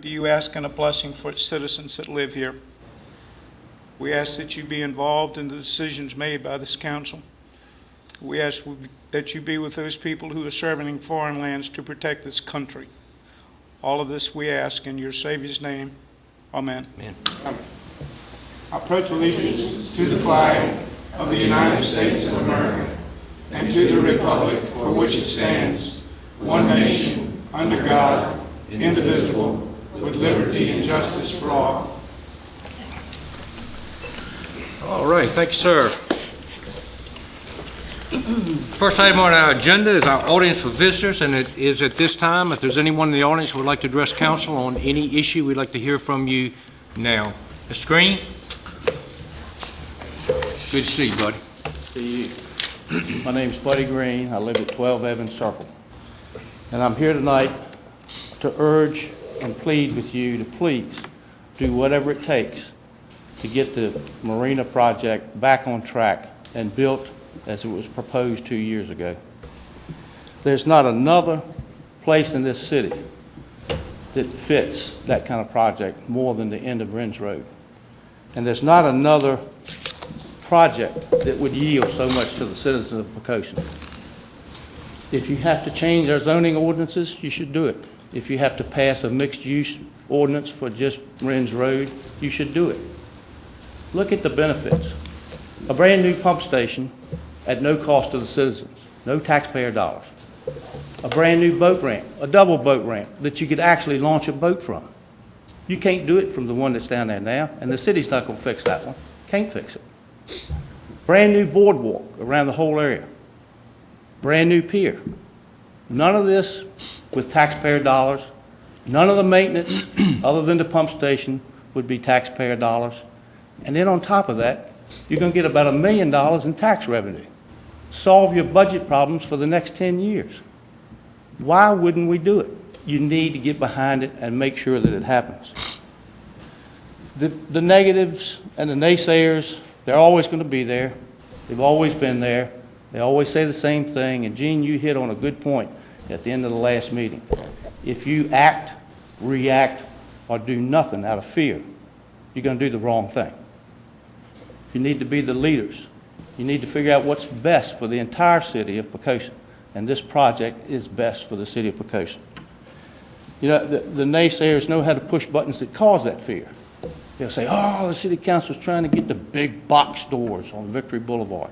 Do you ask in a blessing for citizens that live here? We ask that you be involved in the decisions made by this council. We ask that you be with those people who are serving in foreign lands to protect this country. All of this we ask in your Savior's name. Amen. Amen. I pledge allegiance to the flag of the United States of America and to the republic for which it stands, one nation, under God, indivisible, with liberty and justice for all. All right, thank you, sir. First item on our agenda is our audience for visitors, and it is at this time. If there's anyone in the audience who would like to address council on any issue, we'd like to hear from you now. Mr. Green? Good to see you, buddy. See you. My name's Buddy Green. I live at 12 Evans Circle. And I'm here tonight to urge and plead with you to please do whatever it takes to get the marina project back on track and built as it was proposed 2 years ago. There's not another place in this city that fits that kind of project more than the end of Rennes Road. And there's not another project that would yield so much to the citizens of Poquoson. If you have to change our zoning ordinances, you should do it. If you have to pass a mixed-use ordinance for just Rennes Road, you should do it. Look at the benefits. A brand-new pump station at no cost to the citizens, no taxpayer dollars. A brand-new boat ramp, a double boat ramp that you could actually launch a boat from. You can't do it from the one that's down there now, and the city's not going to fix that one. Can't fix it. Brand-new boardwalk around the whole area. Brand-new pier. None of this with taxpayer dollars. None of the maintenance, other than the pump station, would be taxpayer dollars. And then on top of that, you're going to get about $1 million in tax revenue. Solve your budget problems for the next 10 years. Why wouldn't we do it? You need to get behind it and make sure that it happens. The negatives and the naysayers, they're always going to be there. They've always been there. They always say the same thing. And Gene, you hit on a good point at the end of the last meeting. If you act, react, or do nothing out of fear, you're going to do the wrong thing. You need to be the leaders. You need to figure out what's best for the entire city of Poquoson. And this project is best for the city of Poquoson. You know, the naysayers know how to push buttons that cause that fear. They'll say, oh, the city council's trying to get the big box stores on Victory Boulevard.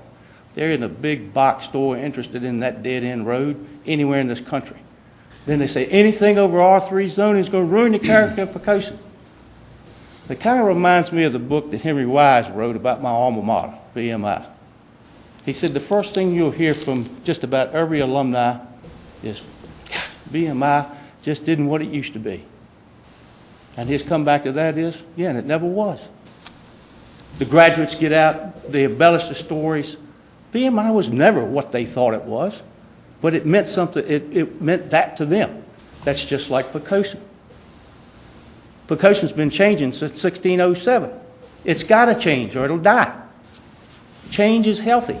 There isn't a big box store interested in that dead-end road anywhere in this country. Then they say anything over R3 zoning is going to ruin the character of Poquoson. It kind of reminds me of the book that Henry Wise wrote about my alma mater, VMI. He said the first thing you'll hear from just about every alumni is, VMI just isn't what it used to be. And his comeback to that is, yeah, and it never was. The graduates get out, they embellish the stories. VMI was never what they thought it was, but it meant something, it meant that to them. That's just like Poquoson. Poquoson's been changing since 1607. It's got to change or it'll die. Change is healthy.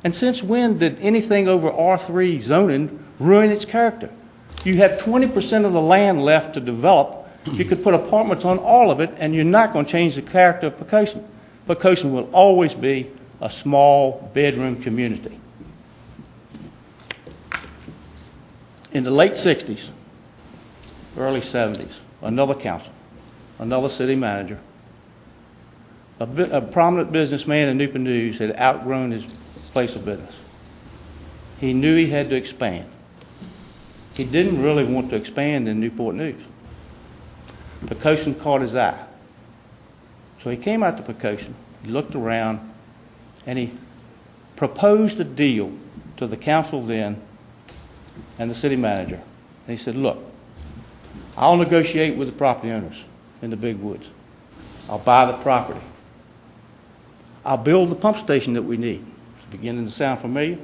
And since when did anything over R3 zoning ruin its character? You have 20% of the land left to develop. You could put apartments on all of it, and you're not going to change the character of Poquoson. Poquoson will always be a small bedroom community. In the late 60s, early 70s, another council, another city manager, a prominent businessman in Newport News had outgrown his place of business. He knew he had to expand. He didn't really want to expand in Newport News. Poquoson caught his eye. So he came out to Poquoson, he looked around, and he proposed a deal to the council then and the city manager. And he said, look, I'll negotiate with the property owners in the big woods. I'll buy the property. I'll build the pump station that we need. It's beginning to sound familiar.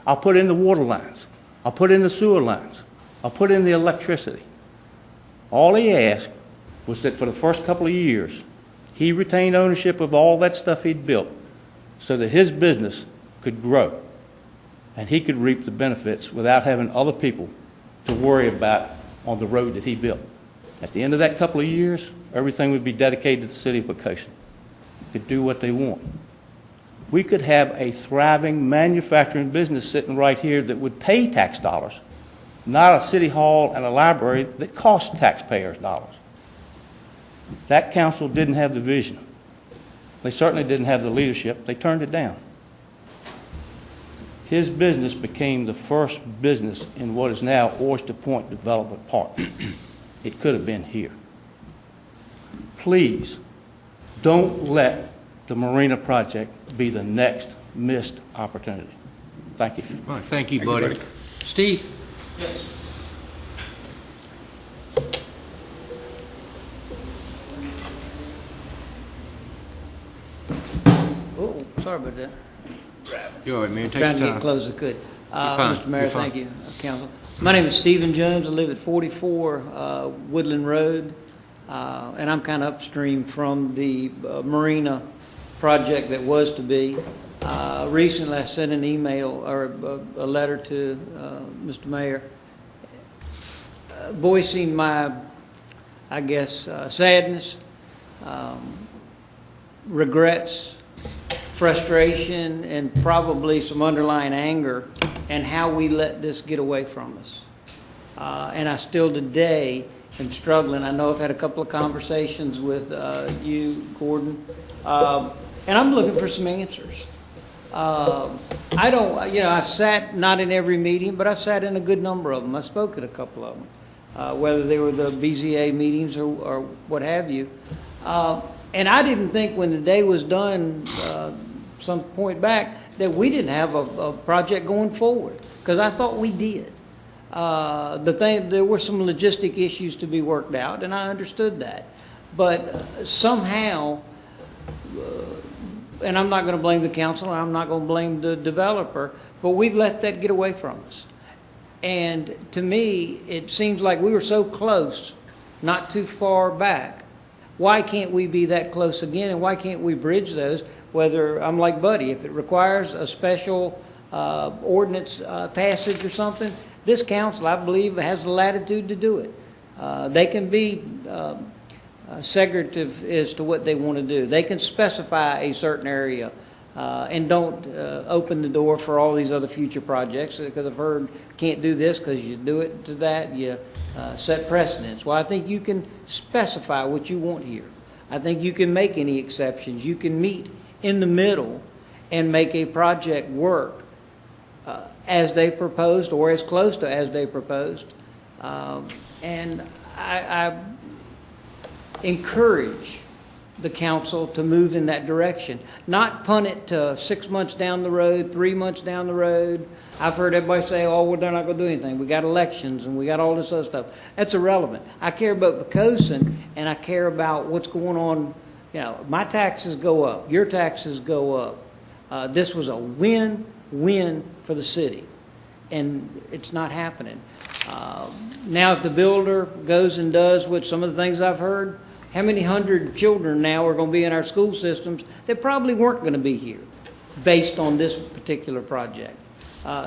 I'll put in the water lines. I'll put in the sewer lines. I'll put in the electricity. All he asked was that for the first couple of years, he retained ownership of all that stuff he'd built so that his business could grow and he could reap the benefits without having other people to worry about on the road that he built. At the end of that couple of years, everything would be dedicated to the city of Poquoson. Could do what they want. We could have a thriving manufacturing business sitting right here that would pay tax dollars, not a city hall and a library that cost taxpayers dollars. That council didn't have the vision. They certainly didn't have the leadership. They turned it down. His business became the first business in what is now Oyster Point Development Park. It could have been here. Please, don't let the marina project be the next missed opportunity. Thank you. All right, thank you, buddy. Steve? Oh, sorry about that. You're all right, man. Take Trying to your get time. close as I could. fine. Mr. Mayor, You're fine. thank you, Council. My name is Stephen Jones. I live at 44 Woodland Road, and I'm kind of upstream from the marina project that was to be. Recently, I sent an email or a letter to Mr. Mayor, voicing my, I guess, sadness, regrets, frustration, and probably some underlying anger, and how we let this get away from us. And I still today am struggling. I know I've had a couple of conversations with you, Gordon, and I'm looking for some answers. I don't, I've sat not in every meeting, but I've sat in a good number of them. I spoke at a couple of them, whether they were the BZA meetings or what have you. And I didn't think when the day was done, some point back, that we didn't have a project going forward, because I thought we did. There were some logistic issues to be worked out, and I understood that. But somehow, and I'm not going to blame the council, and I'm not going to blame the developer, but we've let that get away from us. And to me, it seems like we were so close, not too far back. Why can't we be that close again, and why can't we bridge those? Whether, I'm like Buddy, if it requires a special ordinance passage or something, this council, I believe, has the latitude to do it. They can be segregative as to what they want to do. They can specify a certain area and don't open the door for all these other future projects, because I've heard can't do this because you do it to that, you set precedents. Well, I think you can specify what you want here. I think you can make any exceptions. You can meet in the middle and make a project work as they proposed, or as close to as they proposed. And I encourage the council to move in that direction, not punt it to 6 months down the road, 3 months down the road. I've heard everybody say, oh, well, they're not going to do anything. We got elections and we got all this other stuff. That's irrelevant. I care about Poquoson, and I care about what's going on. My taxes go up, your taxes go up. This was a win-win for the city, and it's not happening. Now, if the builder goes and does what some of the things I've heard, how many hundred children now are going to be in our school systems that probably weren't going to be here based on this particular project?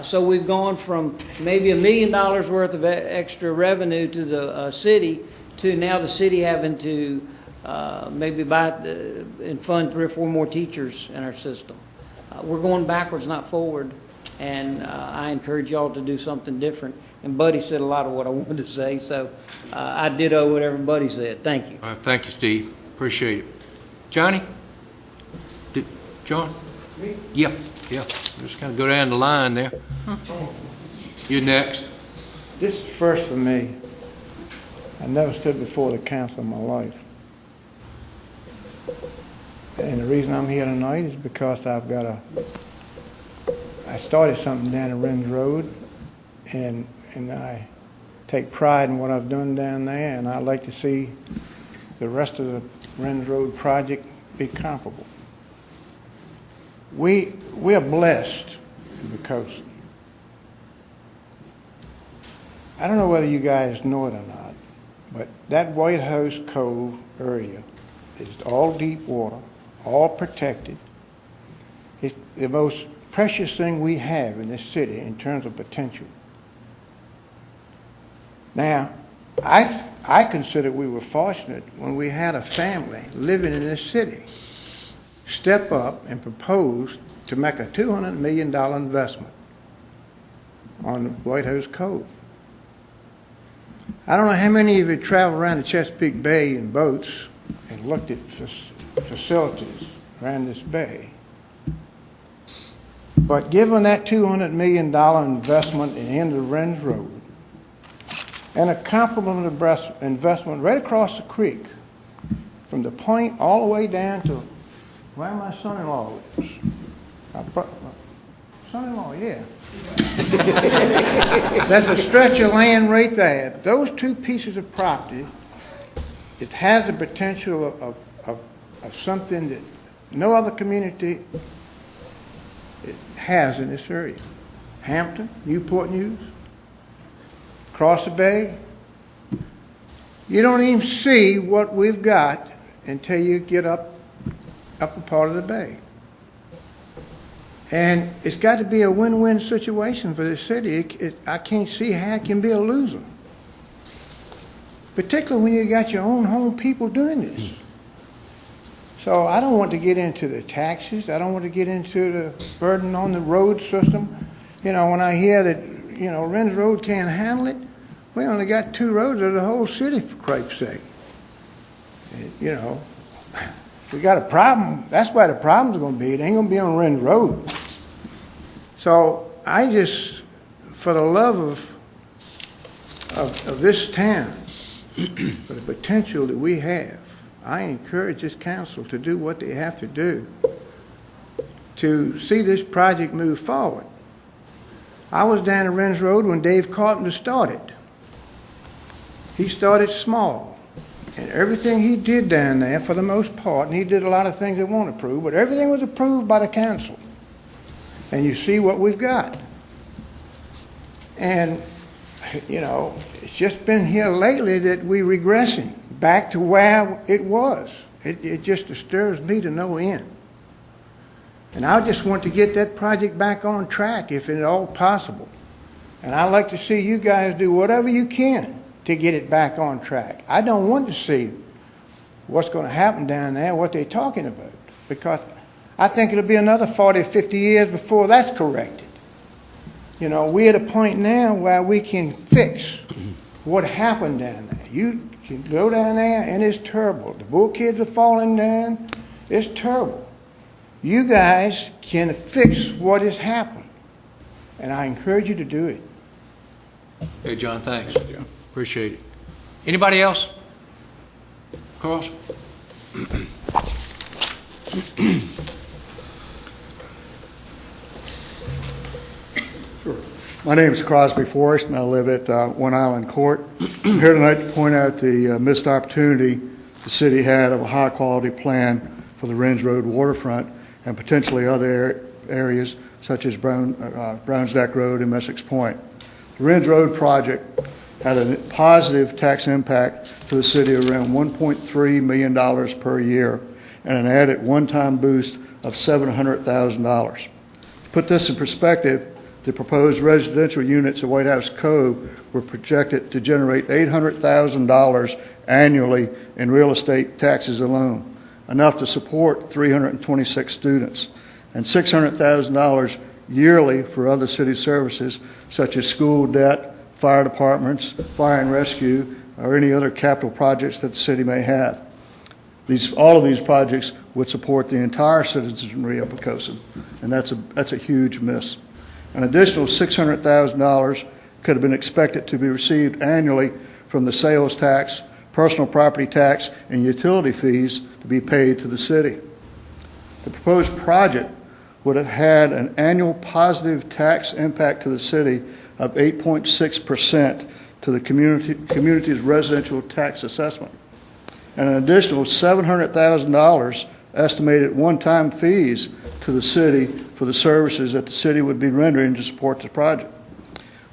So we've gone from maybe $1 million worth of extra revenue to the city, to now the city having to maybe buy and fund 3 or 4 more teachers in our system. We're going backwards, not forward, and I encourage y'all to do something different. And Buddy said a lot of what I wanted to say, so I ditto what everybody said. Thank you. All right, thank you, Steve. Appreciate it. Johnny? John? Me? Yeah. Just kind of go down the line there. You're next. This is first for me. I never stood before the council in my life. And the reason I'm here tonight is because I started something down at Rennes Road, and I take pride in what I've done down there, and I'd like to see the rest of the Rennes Road project be comparable. We are blessed in the coast. I don't know whether you guys know it or not, but that White House Cove area is all deep water, all protected. It's the most precious thing we have in this city in terms of potential. Now, I consider we were fortunate when we had a family living in this city step up and propose to make a $200 million investment on White House Cove. I don't know how many of you traveled around the Chesapeake Bay in boats and looked at facilities around this bay. But given that $200 million investment in the end of Wren's Road and a comparable investment right across the creek from the point all the way down to where my son-in-law lives. My son-in-law, yeah. There's a stretch of land right there. Those two pieces of property, it has the potential of something that no other community has in this area. Hampton, Newport News, across the bay. You don't even see what we've got until you get up a part of the bay. And it's got to be a win-win situation for the city. I can't see how it can be a loser. Particularly when you got your own home people doing this. So I don't want to get into the taxes. I don't want to get into the burden on the road system. You know, when I hear that, you know, Wren's Road can't handle it, we only got 2 roads of the whole city, for Christ's sake. You know, if we got a problem, that's where the problem's going to be. It ain't going to be on Wren's Road. So I just, for the love of this town, for the potential that we have, I encourage this council to do what they have to do to see this project move forward. I was down at Wren's Road when Dave Carpenter started. He started small. And everything he did down there, for the most part, and he did a lot of things that weren't approved, but everything was approved by the council. And you see what we've got. And, you know, it's just been here lately that we're regressing back to where it was. It just disturbs me to no end. And I just want to get that project back on track if at all possible. And I'd like to see you guys do whatever you can to get it back on track. I don't want to see what's going to happen down there, what they're talking about, because I think it'll be another 40, 50 years before that's corrected. You know, we're at a point now where we can fix what happened down there. You can go down there and it's terrible. The bull kids are falling down. It's terrible. You guys can fix what has happened, and I encourage you to do it. Hey, John, thanks. Appreciate it. Anybody else? Carlos? Sure. My name is Crosby Forrest, and I live at One Island Court. I'm here tonight to point out the missed opportunity the city had of a high-quality plan for the Wren's Road waterfront and potentially other areas such as Browns Neck Road and Essex Point. The Wren's Road project had a positive tax impact to the city of around $1.3 million per year and an added one-time boost of $700,000. To put this in perspective, the proposed residential units at White House Cove were projected to generate $800,000 annually in real estate taxes alone, enough to support 326 students, and $600,000 yearly for other city services such as school debt, fire departments, fire and rescue, or any other capital projects that the city may have. All of these projects would support the entire citizenry of Poquoson, and that's a huge miss. An additional $600,000 could have been expected to be received annually from the sales tax, personal property tax, and utility fees to be paid to the city. The proposed project would have had an annual positive tax impact to the city of 8.6% to the community's residential tax assessment, and an additional $700,000 estimated one-time fees to the city for the services that the city would be rendering to support the project.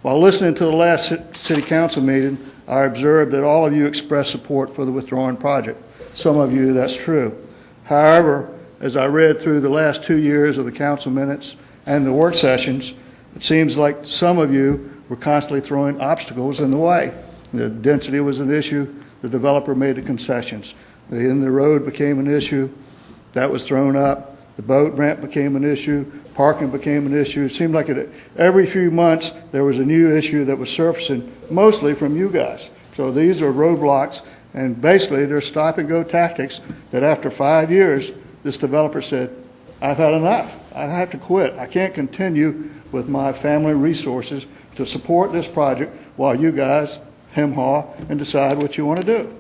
While listening to the last city council meeting, I observed that all of you expressed support for the withdrawing project. Some of you, that's true. However, as I read through the last 2 years of the council minutes and the work sessions, it seems like some of you were constantly throwing obstacles in the way The density was an issue. The developer made the concessions. Then the road became an issue. That was thrown up. The boat ramp became an issue. Parking became an issue. It seemed like every few months there was a new issue that was surfacing, mostly from you guys. So these are roadblocks, and basically they're stop-and-go tactics that after 5 years, this developer said, I've had enough. I have to quit. I can't continue with my family resources to support this project while you guys hem-haw and decide what you want to do.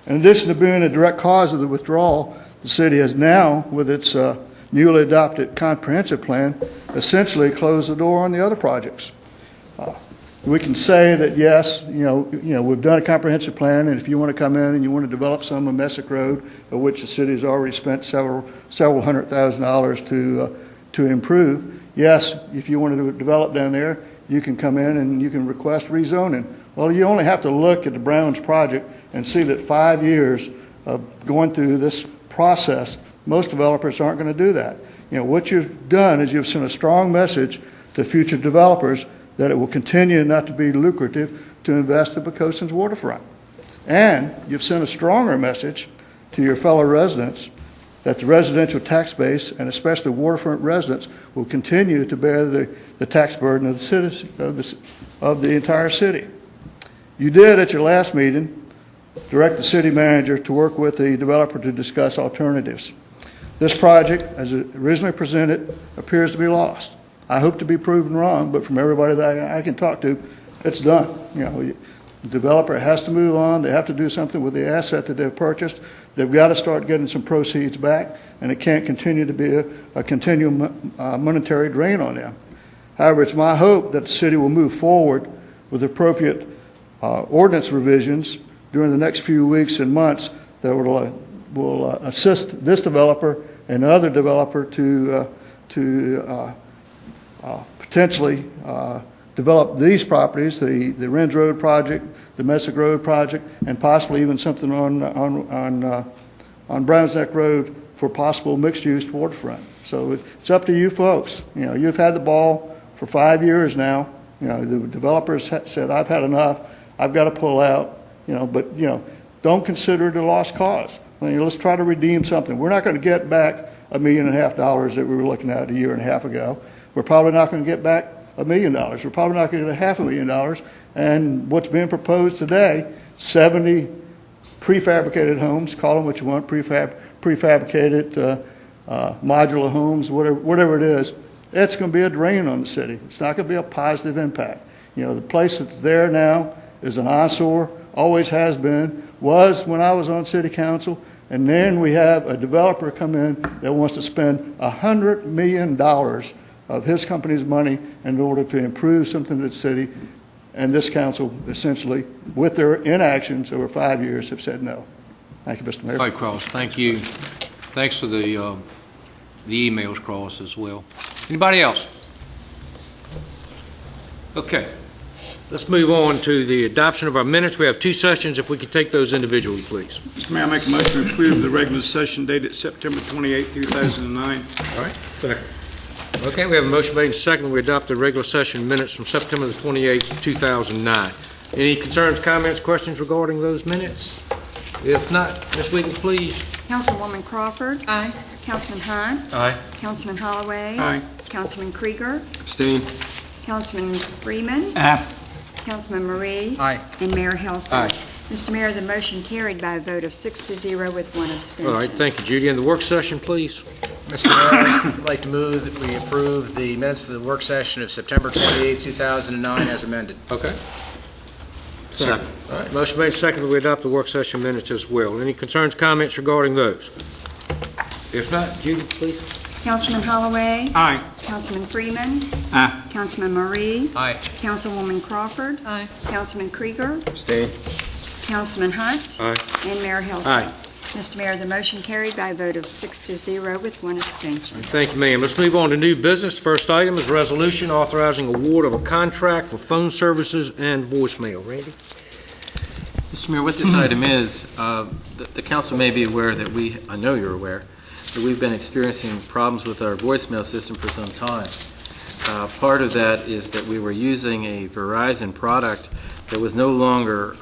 In addition to being a direct cause of the withdrawal, the city has now, with its newly adopted comprehensive plan, essentially closed the door on the other projects. We can say that yes, we've done a comprehensive plan, and if you want to come in and you want to develop some of Messick Road, of which the city has already spent several $100,000 to improve, yes, if you want to develop down there, you can come in and you can request rezoning. Well, you only have to look at the Browns project and see that 5 years of going through this process, most developers aren't going to do that. What you've done is you've sent a strong message to future developers that it will continue not to be lucrative to invest in Poquoson's waterfront. And you've sent a stronger message to your fellow residents that the residential tax base, and especially waterfront residents, will continue to bear the tax burden of the citizens, of the entire city. You did, at your last meeting, direct the city manager to work with the developer to discuss alternatives. This project, as originally presented, appears to be lost. I hope to be proven wrong, but from everybody that I can talk to, it's done. The developer has to move on. They have to do something with the asset that they've purchased. They've got to start getting some proceeds back, and it can't continue to be a continual monetary drain on them. However, it's my hope that the city will move forward with appropriate ordinance revisions during the next few weeks and months that will assist this developer and other developer to potentially develop these properties, the Renz Road project, the Messick Road project, and possibly even something on Browns Neck Road for possible mixed-use waterfront. So it's up to you folks. You've had the ball for 5 years now. The developers said, I've had enough. I've got to pull out. But don't consider it a lost cause. Let's try to redeem something. We're not going to get back $1.5 million that we were looking at a year and a half ago. We're probably not going to get back $1 million. We're probably not going to get $500,000. And what's being proposed today, 70 prefabricated homes, call them what you want, prefabricated modular homes, whatever it is, it's going to be a drain on the city. It's not going to be a positive impact. The place that's there now is an eyesore, always has been, was when I was on city council, and then we have a developer come in that wants to spend $100 million of his company's money in order to improve something in the city, and this council essentially, with their inactions over 5 years, have said no. Thank you, Mr. Mayor. All right, Cross, thank you. Thanks for the emails, Cross, as well. Anybody else? Okay. Let's move on to the adoption of our minutes. We have two sessions. If we could take those individually, please. Mr. Mayor, I make a motion to approve the regular session dated September 28, 2009. All right. Second. Okay, we have a motion made and seconded. We adopt the regular session minutes from September the 28th, 2009. Any concerns, comments, questions regarding those minutes? If not, Ms. Wheaton, please. Councilwoman Crawford. Aye. Councilman Hunt. Aye. Councilman Holloway. Aye. Councilman Krieger. Abstain. Councilman Freeman. Aye. Councilman Marie. Aye. And Mayor Helser. Aye. Mr. Mayor, the motion carried by a vote of 6-0 with one abstention. All right, thank you, Judy. And the work session, please. Mr. Mayor, I'd like to move that we approve the minutes of the work session of September 28, 2009 as amended. Okay. Second. All right, motion made and seconded. We adopt the work session minutes as well. Any concerns, comments regarding those? If not, Judy, please. Councilman Holloway. Aye. Councilman Freeman. Aye. Councilman Marie. Aye. Councilwoman Crawford. Aye. Councilman Krieger. Abstain. Councilman Hunt. Aye. And Mayor Helser. Aye. Mr. Mayor, the motion carried by a vote of 6-0 with one abstention. Thank you, ma'am. Let's move on to new business. The first item is resolution authorizing award of a contract for phone services and voicemail. Randy? Mr. Mayor, what this item is, the council may be aware that I know you're aware, that we've been experiencing problems with our voicemail system for some time. Part of that is that we were using a Verizon product that was no longer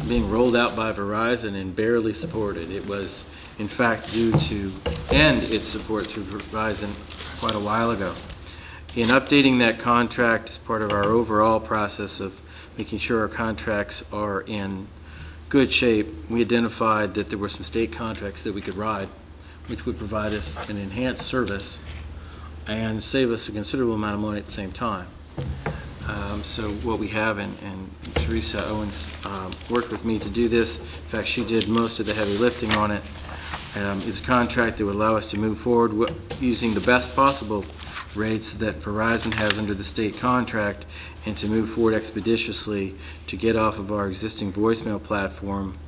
being rolled out by Verizon and barely supported. It was, in fact, due to end its support through Verizon quite a while ago. In updating that contract as part of our overall process of making sure our contracts are in good shape, we identified that there were some state contracts that we could ride, which would provide us an enhanced service and save us a considerable amount of money at the same time. So what we have, and Teresa Owens worked with me to do this. In fact, she did most of the heavy lifting on it. Is a contract that would allow us to move forward using the best possible rates that Verizon has under the state contract, and to move forward expeditiously to get off of our existing voicemail platform,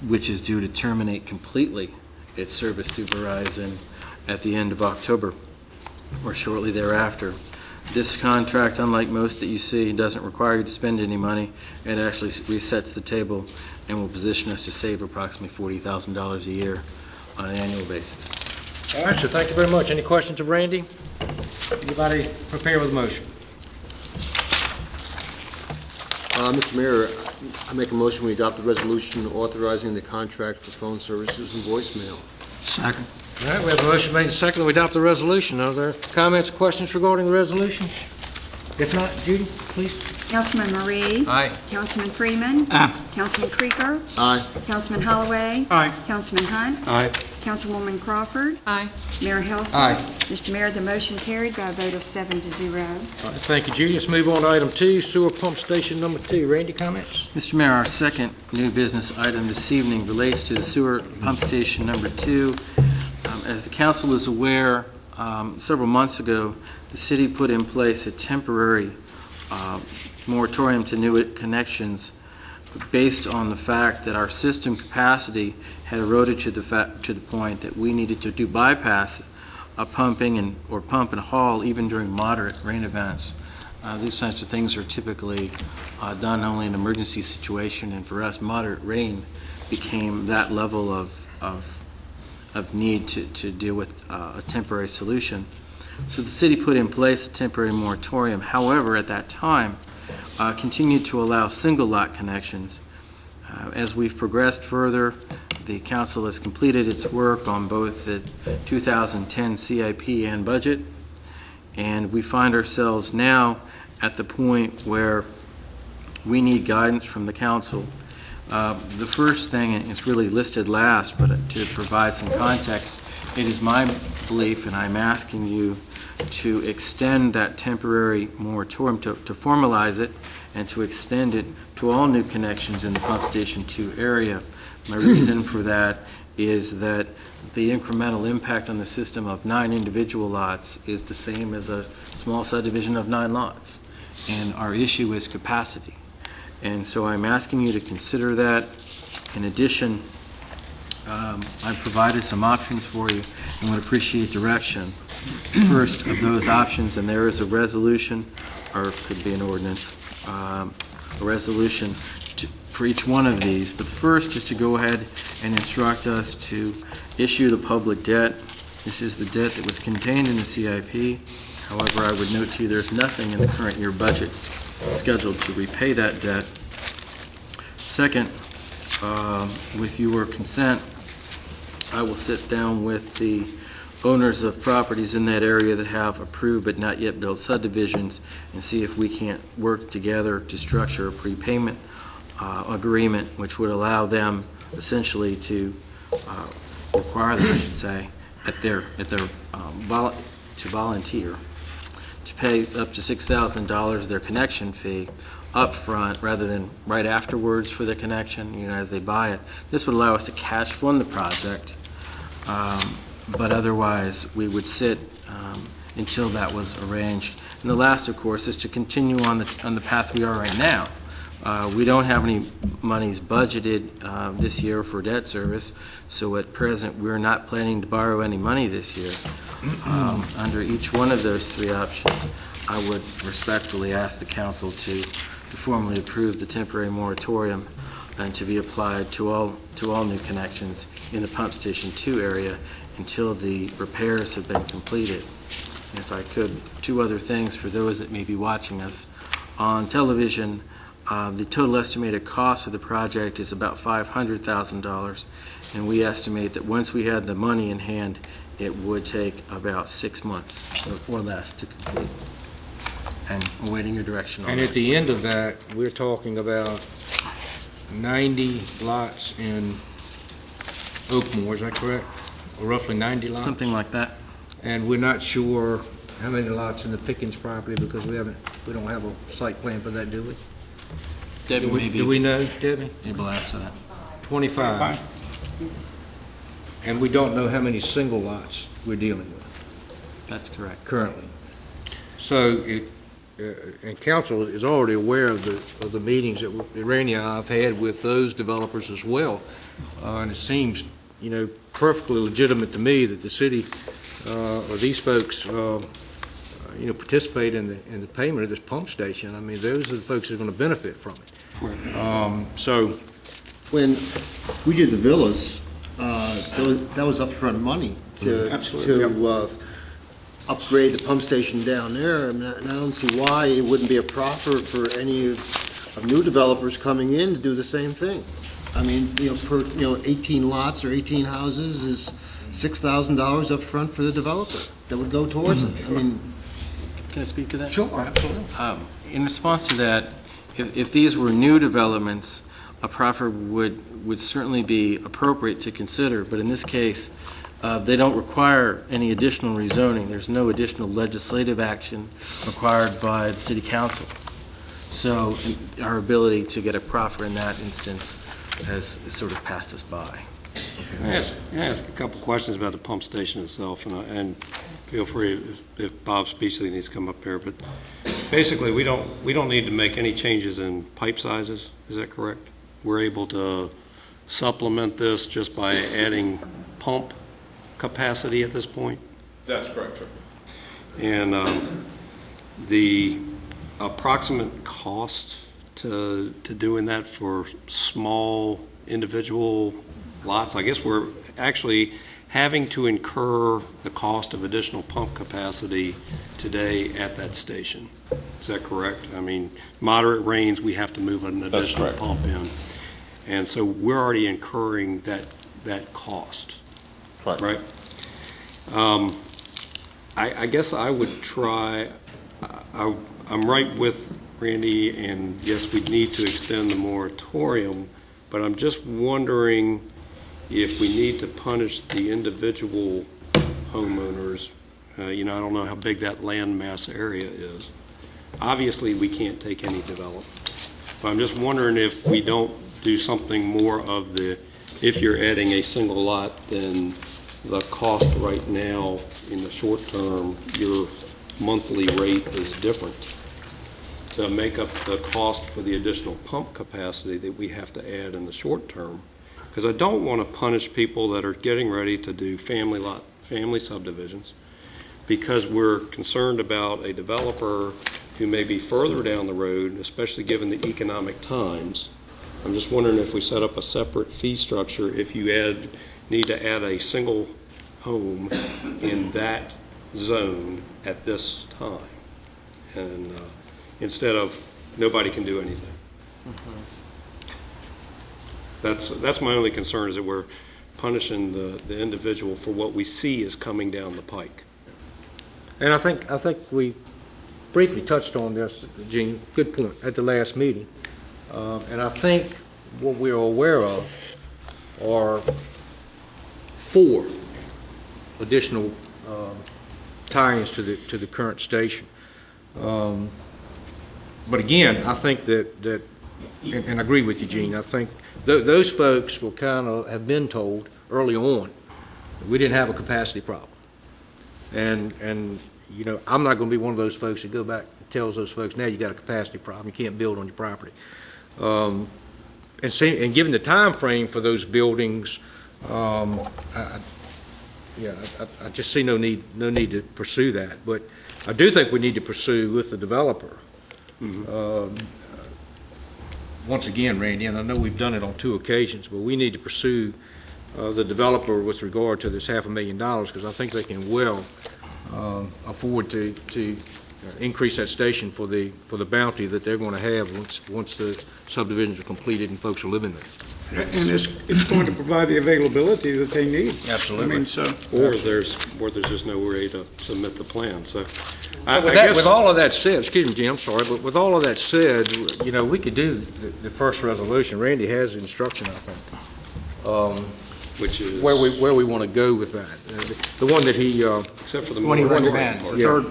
which is due to terminate completely its service to Verizon at the end of October or shortly thereafter. This contract, unlike most that you see, doesn't require you to spend any money. It actually resets the table and will position us to save approximately $40,000 a year on an annual basis. All right, so thank you very much. Any questions of Randy? Anybody prepare with a motion? Mr. Mayor, I make a motion we adopt the resolution authorizing the contract for phone services and voicemail. Second. All right, we have a motion made and seconded that we adopt the resolution. Are there comments or questions regarding the resolution? If not, Judy, please. Councilman Marie? Aye. Councilman Freeman? Aye. Councilman Krieger? Aye. Councilman Holloway? Aye. Councilman Hunt? Aye. Councilwoman Crawford? Aye. Mayor Helser? Aye. Mr. Mayor, the motion carried by a vote of 7-0. All right, thank you, Judy. Let's move on to item 2, sewer pump station number 2. Randy, comments? Mr. Mayor, our second new business item this evening relates to the sewer pump station number 2. As the council is aware, several months ago, the city put in place a temporary moratorium to new connections based on the fact that our system capacity had eroded to the point that we needed to do bypass pumping or pump and haul even during moderate rain events. These types of things are typically done only in an emergency situation, and for us, moderate rain became that level of need to deal with a temporary solution. So the city put in place a temporary moratorium. However, at that time, continued to allow single lot connections. As we've progressed further, the council has completed its work on both the 2010 CIP and budget, and we find ourselves now at the point where we need guidance from the council. The first thing, and it's really listed last, but to provide some context, it is my belief, and I'm asking you to extend that temporary moratorium, to formalize it, and to extend it to all new connections in the Pump Station 2 area. My reason for that is that the incremental impact on the system of 9 individual lots is the same as a small subdivision of 9 lots, and our issue is capacity. And so I'm asking you to consider that. In addition, I provided some options for you and would appreciate direction. First of those options, and there is a resolution, or it could be an ordinance, a resolution for each one of these. But the first is to go ahead and instruct us to issue the public debt. This is the debt that was contained in the CIP. However, I would note to you there's nothing in the current year budget scheduled to repay that debt. Second, with your consent, I will sit down with the owners of properties in that area that have approved but not yet built subdivisions and see if we can't work together to structure a prepayment agreement which would allow them essentially to require them, I should say, to volunteer to pay up to $6,000 their connection fee up front rather than right afterwards for the connection, as they buy it. This would allow us to cash fund the project, but otherwise we would sit until that was arranged. And the last, of course, is to continue on the path we are right now. We don't have any monies budgeted this year for debt service, so at present we're not planning to borrow any money this year. Under each one of those 3 options, I would respectfully ask the council to formally approve the temporary moratorium and to be applied to all new connections in the Pump Station 2 area until the repairs have been completed. And if I could, 2 other things for those that may be watching us on television. The total estimated cost of the project is about $500,000, and we estimate that once we had the money in hand, it would take about 6 months or less to complete. And we're waiting your direction on And that. at the end of that, we're talking about 90 lots in Oakmore, is that correct? Or roughly 90 lots? Something like that. And we're not sure how many lots in the Pickens property because we don't have a site plan for that, do we? Debbie may Do we be know, Debbie? able to answer that. 25. And we don't know how many single lots we're dealing with That's correct. currently. So, and council is already aware of the meetings that Randy and I have had with those developers as well. And it seems, perfectly legitimate to me that the city or these folks, participate in the payment of this pump station. I mean, those are the folks that are going to benefit from it. So, When we did the villas, that was upfront money to upgrade the pump station down there. I mean, and I don't see why it wouldn't be a proffer for any of new developers coming in to do the same thing. I mean, per 18 lots or 18 houses is $6,000 up front for the developer that would go towards it. I mean, Can I speak to that? sure, absolutely. In response to that, if these were new developments, a proffer would certainly be appropriate to consider, but in this case, they don't require any additional rezoning. There's no additional legislative action required by the city council. So our ability to get a proffer in that instance has sort of passed us by. Can I ask a couple questions about the pump station itself, and feel free if Bob Speechley needs to come up here. But basically, we don't need to make any changes in pipe sizes. Is that correct? We're able to supplement this just by adding pump capacity at this point. That's correct, sir. And the approximate cost to doing that for small individual lots, I guess we're actually having to incur the cost of additional pump capacity today at that station. Is that correct? I mean, moderate rains, we have to move an additional pump in. And so we're already incurring that cost. Right? I guess I would try, I'm right with Randy, and yes, we need to extend the moratorium, but I'm just wondering if we need to punish the individual homeowners. I don't know how big that landmass area is. Obviously, we can't take any development. But I'm just wondering if we don't do something more of if you're adding a single lot, then the cost right now in the short term, your monthly rate is different to make up the cost for the additional pump capacity that we have to add in the short term. Because I don't want to punish people that are getting ready to do family subdivisions, because we're concerned about a developer who may be further down the road, especially given the economic times. I'm just wondering if we set up a separate fee structure if you need to add a single home in that zone at this time, and instead of nobody can do anything. That's my only concern, is that we're punishing the individual for what we see is coming down the pike. and I think we briefly touched on this, Gene, good point, at the last meeting. And I think what we're aware of are 4 additional tie-ins to the current station. But again, I think that and I agree with you, Gene, I think those folks will kind of have been told early on that we didn't have a capacity problem. And I'm not going to be one of those folks that go back and tells those folks, now you got a capacity problem, you can't build on your property. And given the time frame for those buildings, I just see no need to pursue that. But I do think we need to pursue with the developer. Once again, Randy, and I know we've done it on 2 occasions, but we need to pursue the developer with regard to this $500,000, because I think they can well afford to increase that station for the bounty that they're going to have once the subdivisions are completed and folks are living there. And it's going to provide the availability that they need. Absolutely. I mean, so. Or there's just no way to submit the plan, so. With all of that said, excuse me, Jim, I'm sorry, but with all of that said, we could do the first resolution. Randy has the instruction, I think. Which is? Where we want to go with that. The one that he... Except for the One he moratorium recommends, part.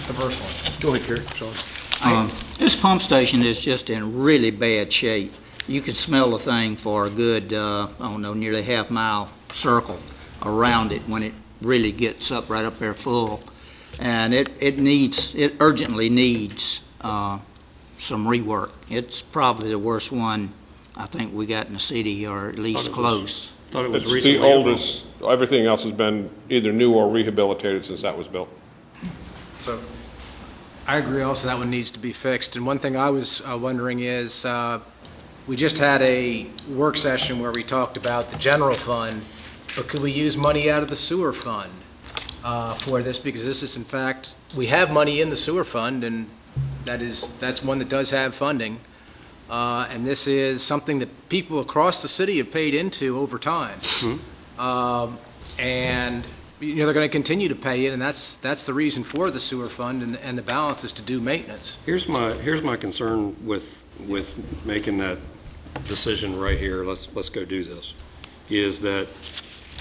the first one. Go ahead, Kerry, sorry. This pump station is just in really bad shape. You can smell the thing for a good, nearly half-mile circle around it when it really gets up right up there full. And it urgently needs some rework. It's probably the worst one I think we got in the city, or at least close. Thought it was It's recently the oldest, everything else has been either new or rehabilitated since that was built. So I agree also that one needs to be fixed. And one thing I was wondering is, we just had a work session where we talked about the general fund, but could we use money out of the sewer fund for this? Because this is, in fact, we have money in the sewer fund, and that's one that does have funding. And this is something that people across the city have paid into over time. Mm-hmm. And they're going to continue to pay it, and that's the reason for the sewer fund, and the balance is to do maintenance. Here's my concern with making that decision right here. Let's go do this. Is that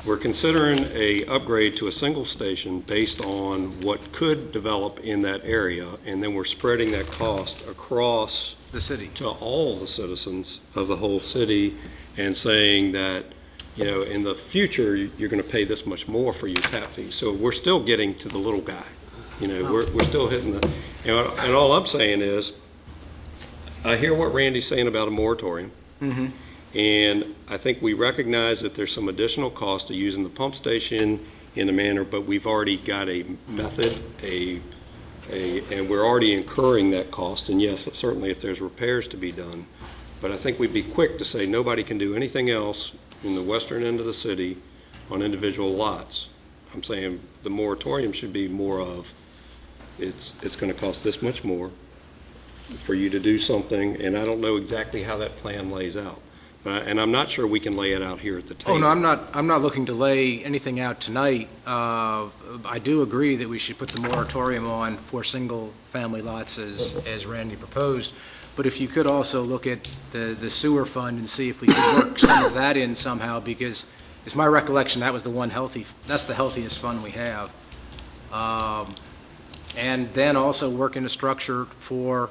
we're considering a upgrade to a single station based on what could develop in that area, and then we're spreading that cost across the city to all the citizens of the whole city, and saying that, in the future, you're going to pay this much more for your tap fee. So we're still getting to the little guy. We're still hitting the, and all I'm saying is, I hear what Randy's saying about a moratorium. Mm-hmm. And I think we recognize that there's some additional cost to using the pump station in a manner, but we've already got a method, and we're already incurring that cost. And yes, certainly if there's repairs to be done. But I think we'd be quick to say nobody can do anything else in the western end of the city on individual lots. I'm saying the moratorium should be more of, it's going to cost this much more for you to do something, and I don't know exactly how that plan lays out. And I'm not sure we can lay it out here at the table. Oh, no, I'm not looking to lay anything out tonight. I do agree that we should put the moratorium on for single-family lots as Randy proposed. But if you could also look at the sewer fund and see if we could work some of that in somehow, because it's my recollection that was that's the healthiest fund we have. And then also work in a structure for,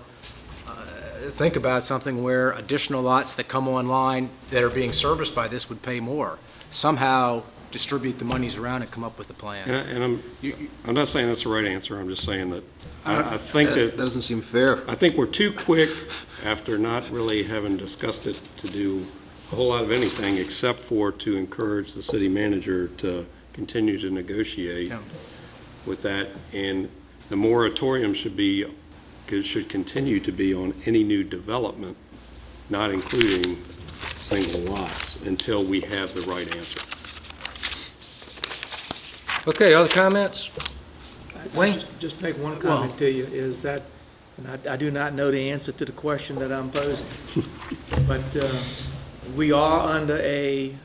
think about something where additional lots that come online that are being serviced by this would pay more. Somehow distribute the monies around and come up with a plan. And I'm not saying that's the right answer. I'm just saying that I think that doesn't seem fair. I think we're too quick, after not really having discussed it, to do a whole lot of anything except for to encourage the city manager to continue to negotiate with that. And the moratorium should continue to be on any new development, not including single lots, until we have the right answer. Okay, other comments? Wayne? Just make one comment to you, is that, and I do not know the answer to the question that I'm posing, but we are under a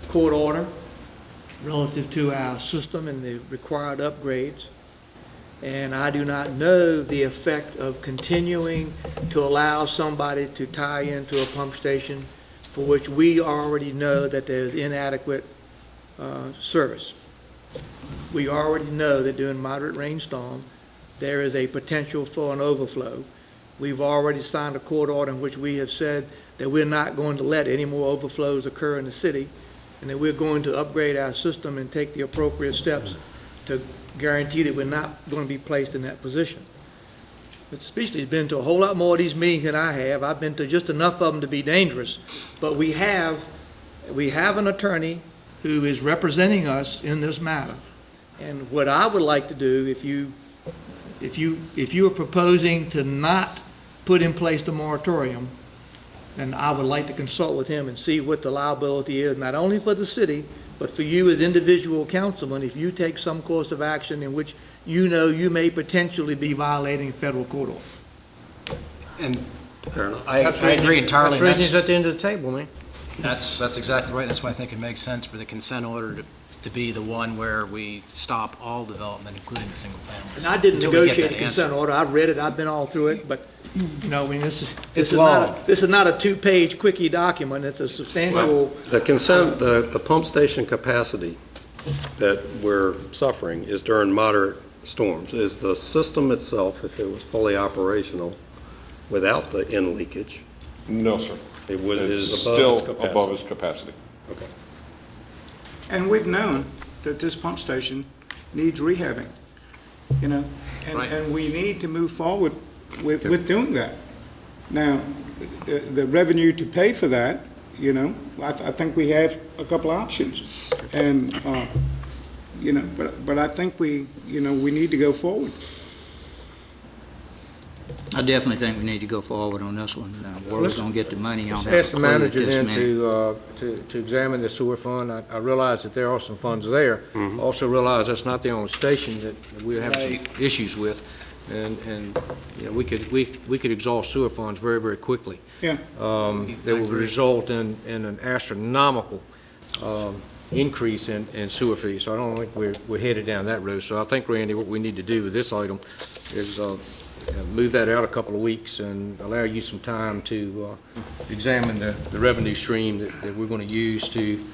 court order relative to our system and the required upgrades. And I do not know the effect of continuing to allow somebody to tie into a pump station for which we already know that there's inadequate service. We already know that during moderate rainstorm, there is a potential for an overflow. We've already signed a court order in which we have said that we're not going to let any more overflows occur in the city, and that we're going to upgrade our system and take the appropriate steps to guarantee that we're not going to be placed in that position. Mr. Speechley's been to a whole lot more of these meetings than I have. I've been to just enough of them to be dangerous. But we have an attorney who is representing us in this matter. And what I would like to do, if you are proposing to not put in place the moratorium, then I would like to consult with him and see what the liability is, not only for the city, But for you as individual councilmen, if you take some course of action in which you know you may potentially be violating federal court order. And I agree entirely. That's the reason he's at the end of the table, man. That's exactly right. That's why I think it makes sense for the consent order to be the one where we stop all development, including the single families. And I didn't until we get negotiate that a consent answer. order. I've read it. I've been all through it. But, you know, I mean, this is not a 2-page quickie document. It's a substantial. The consent, the pump station capacity that we're suffering is during moderate storms. Is the system itself, if it was fully operational without the in leakage, No, sir. it was It's above still its capacity? above its capacity. Okay. And we've known that this pump station needs rehabbing, you know, Right. and we need to move forward with doing that. Now, the revenue to pay for that, you know, I think we have a couple of options. And, you know, but I think we need to go forward. I definitely think we need to go forward on this one. Where we're going to get the money on Let's that. ask the manager then to examine the sewer fund. I realize that there are some funds there. Also realize that's not the only station that we're having some issues with. And you know, we could exhaust sewer funds very, very quickly. Yeah. That will result in an astronomical increase in sewer fees. So I don't think we're headed down that road. So I think, Randy, what we need to do with this item is move that out a couple of weeks and allow you some time to examine the revenue stream that we're going to use to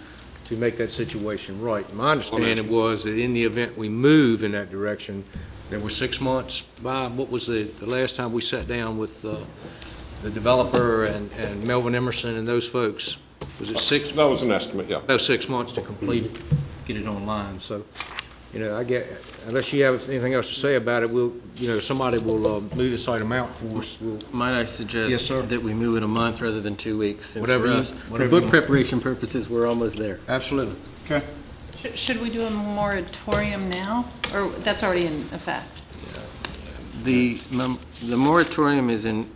make that situation right. My understanding was that in the event we move in that direction, there were 6 months. Bob, what was the last time we sat down with the developer and Melvin Emerson and those folks? Was it 6? That was an estimate, yeah. About 6 months to complete it, get it online. So, you know, unless you have anything else to say about it, somebody will move this item out for us. Might I suggest Yes, sir. that we move it a month rather than 2 weeks? Since Whatever for you- us, whatever for book you- preparation purposes, we're almost there. Absolutely. Okay. Should we do a moratorium now, or that's already in effect? The moratorium is in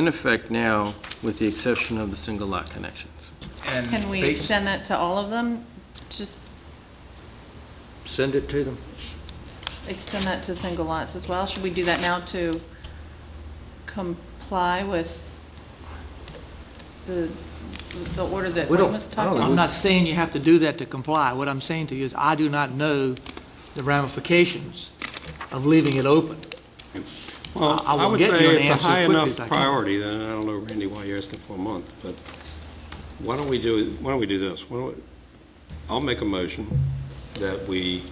effect now, with the exception of the single lot connections. And Can we extend that to all of them? Just Send it to them. extend that to single lots as well? Should we do that now to comply with the order that We don't- Wayne was I don't talking think about? I'm not saying you have to do that to comply. What I'm saying to you is I do not know the ramifications of leaving it open. Well, I will I would get you say an it's a answer high quickly enough as I can. priority, then I don't know, Randy, why you're asking for a month, but why don't we do this? I'll make a motion that we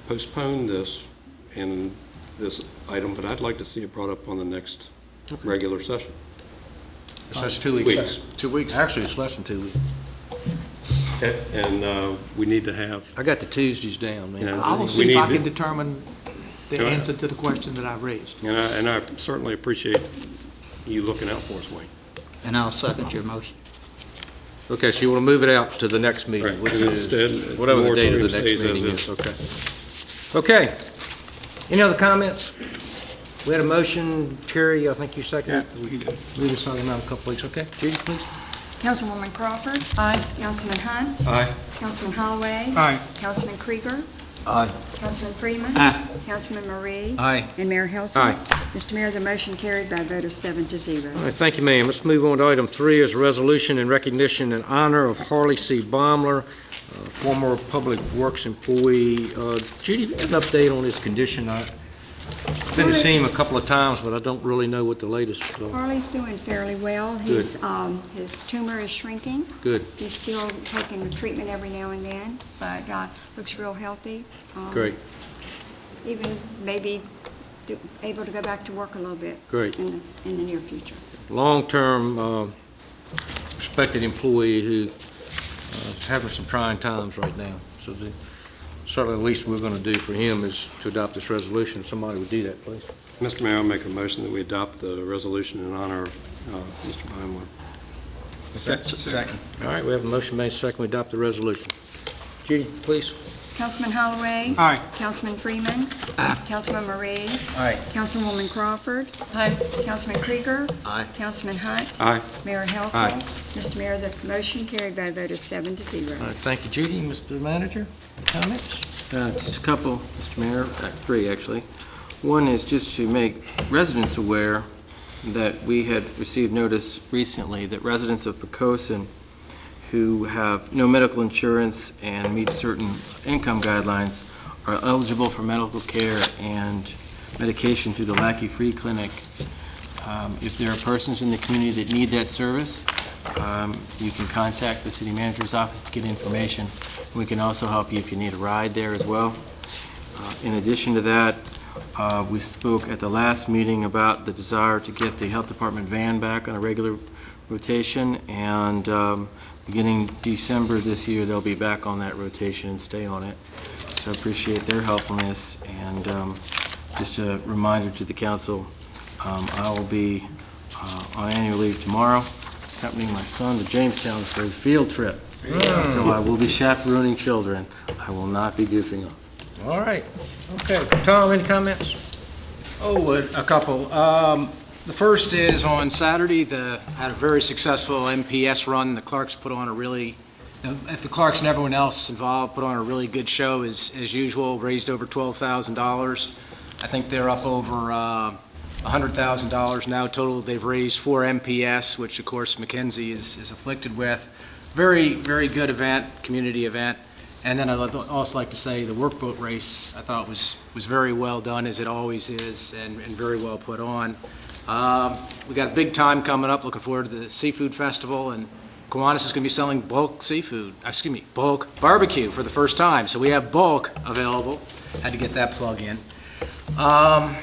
postpone this item, but I'd like to see it brought up on the next regular session. So that's 2 weeks. Weeks. 2 weeks. Actually, it's less than 2 weeks. And we need to have, I got the Tuesdays down, man. you know, I will we see if I need can to- determine the Go ahead. answer to the question that I've raised. and I certainly appreciate you looking out for us, Wayne. And I'll second your motion. Okay, so you want to move it out to the next meeting, Right, which and is instead, whatever the date of the moratorium next stays as meeting is. is, okay. Okay. Any other comments? We had a motion, Terry, I think you seconded. Yeah, we did. Move this item out a couple weeks, okay? Judy, please. Councilwoman Crawford. Aye. Councilman Hunt. Aye. Councilman Holloway. Aye. Councilman Krieger. Aye. Councilman Freeman. Aye. Councilman Marie. Aye. And Mayor Helson. Aye. Mr. Mayor, the motion carried by a vote of 7-0. All right, thank you, ma'am. Let's move on to item 3 is a resolution in recognition and honor of Harley C. Baumler, former Public Works employee. Judy, you have an update on his condition? I've been to see him a couple of times, but I don't really know what the latest. Harley's doing fairly well. His tumor is shrinking. Good. He's still taking treatment every now and then, but looks real healthy. Great. Even maybe able to go back to work a little bit. Great. In the near future. Long-term respected employee who is having some trying times right now. So certainly the least we're going to do for him is to adopt this resolution. Somebody would do that, please. Mr. Mayor, I'll make a motion that we adopt the resolution in honor of Mr. Baumler. Second. All right, we have a motion made second. We adopt the resolution. Judy, please. Councilman Holloway? Aye. Councilman Freeman? Councilman Marie? Aye. Councilwoman Crawford? Aye. Councilman Krieger? Aye. Councilman Hunt? Aye. Mayor Helsel? Aye. Mr. Mayor, the motion carried by a vote of 7-0. All right, thank you, Judy. Mr. Manager, comments? Just a couple, Mr. Mayor, three actually. One is just to make residents aware that we had received notice recently that residents of Poquoson who have no medical insurance and meet certain income guidelines are eligible for medical care and medication through the Lackey Free Clinic. If there are persons in the community that need that service, you can contact the city manager's office to get information. We can also help you if you need a ride there as well. In addition to that, we spoke at the last meeting about the desire to get the health department van back on a regular rotation, and beginning December this year, they'll be back on that rotation and stay on it. So I appreciate their helpfulness, and just a reminder to the council, I will be on annual leave tomorrow, accompanying my son to Jamestown for a field trip. So I will be chaperoning children. I will not be goofing off. All right. Okay. Tom, any comments? Oh, a couple. The first is on Saturday, had a very successful MPS run. The Clarks put on the Clarks and everyone else involved put on a really good show as usual, raised over $12,000. I think they're up over $100,000 now total. They've raised for MPS, which of course Mackenzie is afflicted with. Very, very good event, community event. And then I'd also like to say the workboat race I thought was very well done, as it always is, and very well put on. We got a big time coming up. Looking forward to the seafood festival, and Kiwanis is going to be selling bulk barbecue for the first time. So we have bulk available. Had to get that plug in. And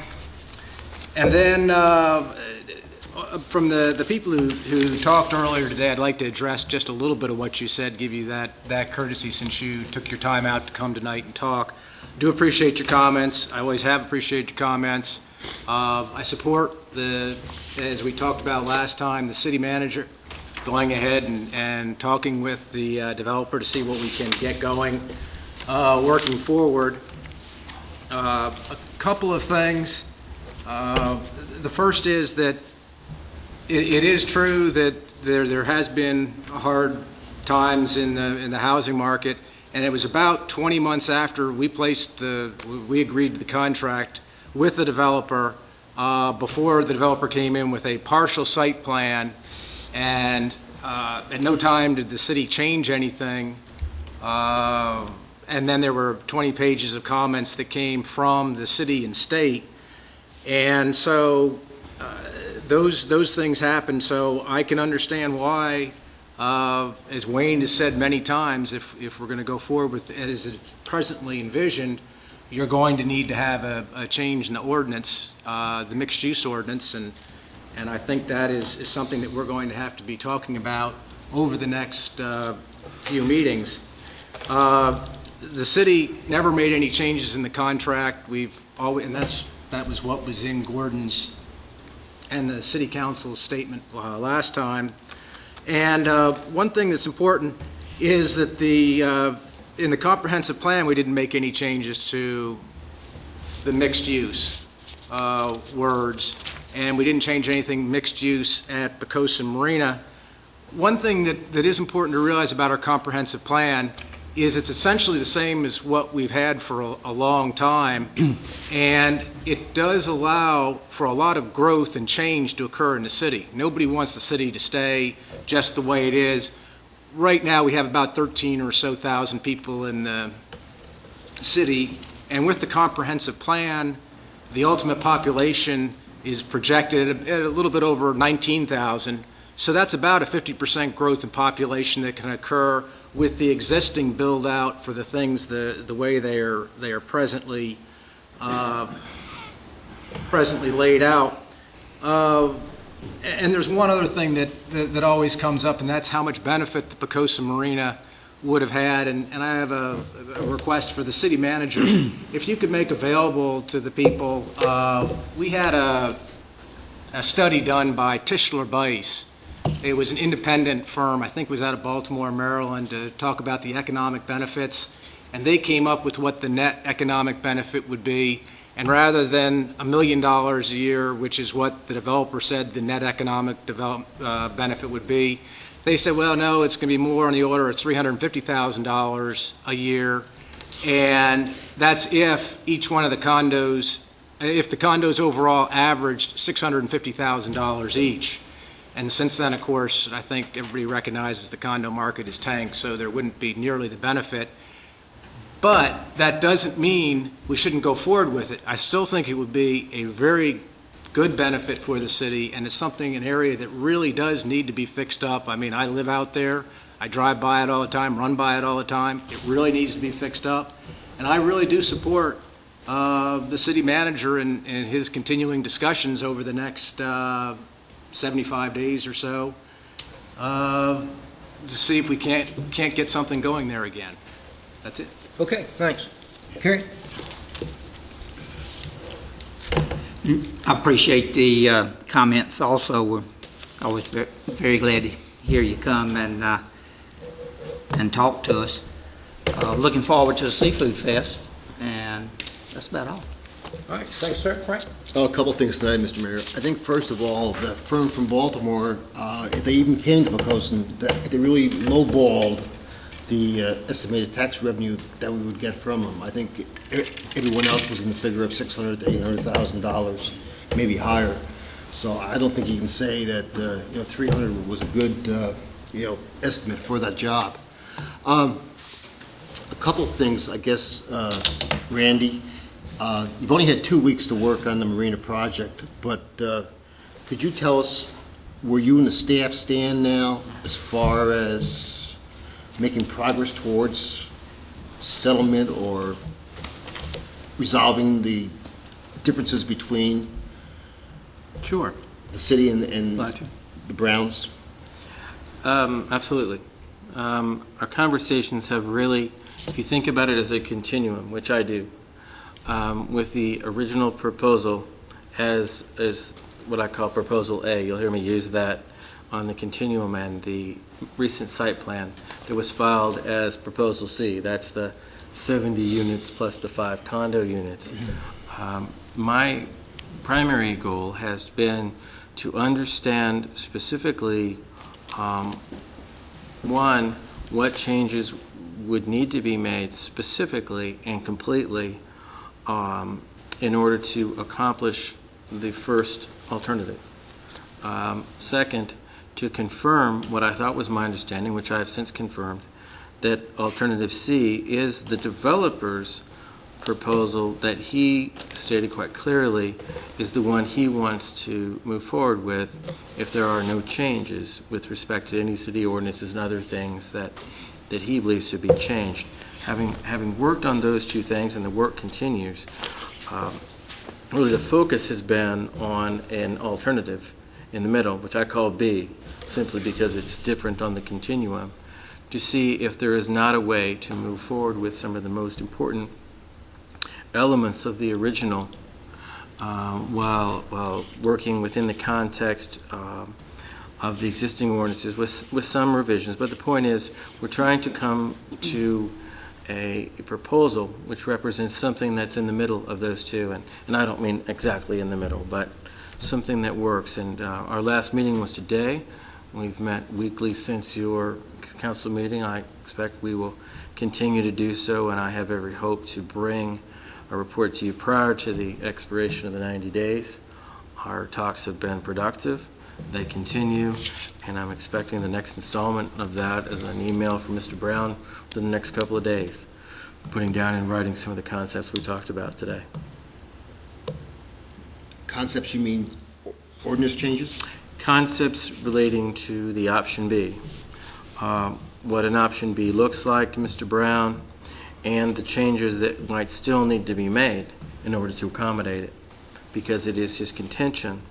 then from the people who talked earlier today, I'd like to address just a little bit of what you said, give you that courtesy since you took your time out to come tonight and talk. Do appreciate your comments. I always have appreciated your comments. I support as we talked about last time, the city manager going ahead and talking with the developer to see what we can get going, working forward. A couple of things. The first is that it is true that there has been hard times in the housing market, and it was about 20 months after we agreed to the contract with the developer, before the developer came in with a partial site plan, and at no time did the city change anything. And then there were 20 pages of comments that came from the city and state, and so those things happened. So I can understand why, as Wayne has said many times, if we're going to go forward with it as it's presently envisioned, you're going to need to have a change in the ordinance, the mixed use ordinance, and I think that is something that we're going to have to be talking about over the next few meetings. The city never made any changes in the contract. That was what was in Gordon's and the city council's statement last time. And one thing that's important is that in the comprehensive plan, we didn't make any changes to the mixed use words, and we didn't change anything mixed use at Poquoson Marina. One thing that is important to realize about our comprehensive plan is it's essentially the same as what we've had for a long time, and it does allow for a lot of growth and change to occur in the city. Nobody wants the city to stay just the way it is. Right now we have about 13 or so thousand people in the city, and with the comprehensive plan, the ultimate population is projected at a little bit over 19,000. So that's about a 50% growth in population that can occur with the existing build out for the things the way they are presently laid out. And there's one other thing that always comes up, and that's how much benefit the Poquoson Marina would have had. And I have a request for the city manager. If you could make available to the people, we had a study done by Tischler Bice. It was an independent firm, I think it was out of Baltimore, Maryland, to talk about the economic benefits. and they came up with what the net economic benefit would be. And rather than $1 million a year, which is what the developer said the net economic benefit would be, they said, well, no, it's going to be more on the order of $350,000 a year. And that's if each one of the condos, if the condos overall averaged $650,000 each. And since then, of course, I think everybody recognizes the condo market is tanked, so there wouldn't be nearly the benefit. But that doesn't mean we shouldn't go forward with it. I still think it would be a very good benefit for the city, and it's something, an area that really does need to be fixed up. I mean, I live out there. I drive by it all the time, run by it all the time. It really needs to be fixed up. And I really do support the city manager and his continuing discussions over the next 75 days or so to see if we can't get something going there again. That's it. Okay, thanks. Carrie? I appreciate the comments also. We're always very glad to hear you come and talk to us. Looking forward to the Seafood Fest, and that's about all. All right, thanks, sir. Frank? A couple things tonight, Mr. Mayor. I think, first of all, that firm from Baltimore, if they even came to Poquoson, they really lowballed the estimated tax revenue that we would get from them. I think everyone else was in the figure of $600,000 to $800,000, maybe higher. So I don't think you can say that $300 was a good estimate for that job. A couple of things, I guess, Randy. You've only had 2 weeks to work on the marina project, but could you tell us where you and the staff stand now as far as making progress towards settlement or resolving the differences between Sure. the city and the Browns? Absolutely. Our conversations have really, if you think about it as a continuum, which I do, with the original proposal as what I call Proposal A. You'll hear me use that on the continuum, and the recent site plan that was filed as Proposal C. That's the 70 units plus the 5 condo units. My primary goal has been to understand specifically, one, what changes would need to be made specifically and completely in order to accomplish the first alternative. Second, to confirm what I thought was my understanding, which I have since confirmed, that Alternative C is the developer's proposal that he stated quite clearly is the one he wants to move forward with if there are no changes with respect to any city ordinances and other things that he believes should be changed. Having worked on those two things, and the work continues, really the focus has been on an alternative in the middle, which I call B, simply because it's different on the continuum, to see if there is not a way to move forward with some of the most important elements of the original while working within the context of the existing ordinances with some revisions. But the point is, we're trying to come to a proposal which represents something that's in the middle of those two, and I don't mean exactly in the middle, but something that works. And our last meeting was today. We've met weekly since your council meeting. I expect we will continue to do so, and I have every hope to bring a report to you prior to the expiration of the 90 days. Our talks have been productive. They continue, and I'm expecting the next installment of that as an email from Mr. Brown within the next couple of days, putting down in writing some of the concepts we talked about today. Concepts, you mean ordinance changes? Concepts relating to the option B. What an option B looks like to Mr. Brown, and the changes that might still need to be made in order to accommodate it, because it is his contention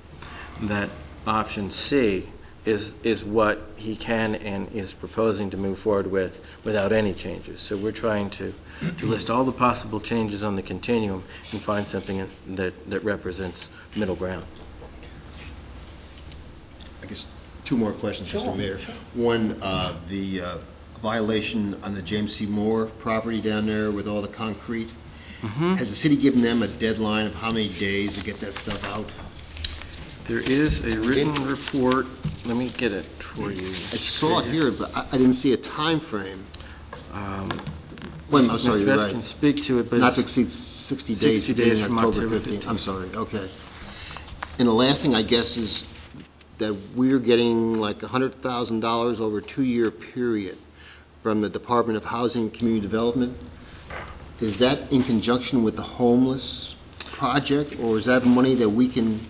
that option C is what he can and is proposing to move forward with without any changes. So we're trying to list all the possible changes on the continuum and find something that represents middle ground. I guess 2 more questions, Mr. Mayor. One, the a violation on the James C. Moore property down there with all the concrete. Has the city given them a deadline of how many days to get that stuff out? There is a written report. Let me get it for you. I saw it here, but I didn't see a time frame. Well, I'm sorry, you're Ms. Vest right. can speak to it, but Not to it's exceed 60 days. 60 days beginning from October 15th. I'm sorry, okay. And the last thing, I guess, is that we're getting like $100,000 over a 2-year period from the Department of Housing and Community Development. Is that in conjunction with the homeless project, or is that money that we can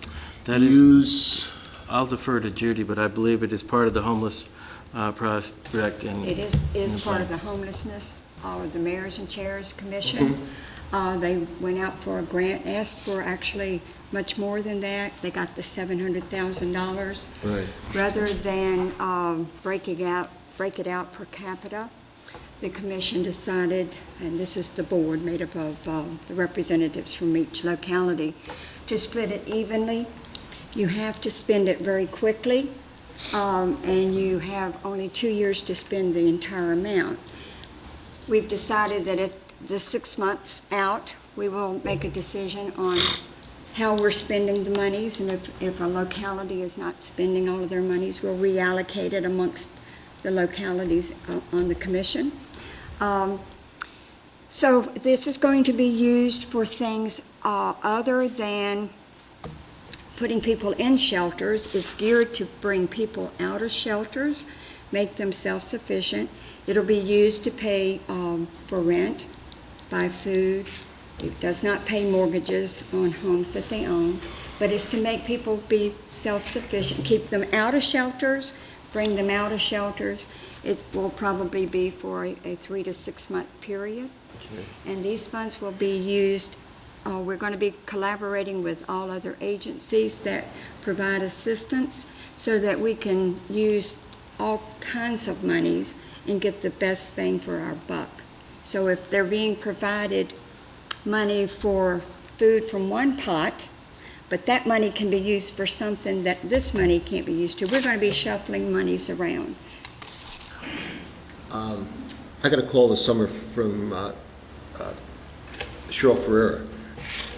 use? I'll defer to Judy, but I believe it is part of the homeless project. It is part of the homelessness, or the Mayors and Chairs Commission. They went out for a grant, asked for actually much more than that. They got the $700,000. Right. Rather than break it out per capita, the commission decided, and this is the board made up of the representatives from each locality, to split it evenly. You have to spend it very quickly, and you have only 2 years to spend the entire amount. We've decided that at the 6 months out, we will make a decision on how we're spending the monies, and if a locality is not spending all of their monies, we'll reallocate it amongst the localities on the commission. So this is going to be used for things other than putting people in shelters. It's geared to bring people out of shelters, make them self-sufficient. It'll be used to pay for rent, buy food. It does not pay mortgages on homes that they own, but it's to make people be self-sufficient, keep them out of shelters, bring them out of shelters. It will probably be for a 3 to 6 month period. Okay. And these funds will be used, we're going to be collaborating with all other agencies that provide assistance so that we can use all kinds of monies and get the best bang for our buck. So if they're being provided money for food from one pot, but that money can be used for something that this money can't be used to, we're going to be shuffling monies around. I got a call this summer from Cheryl Ferreira,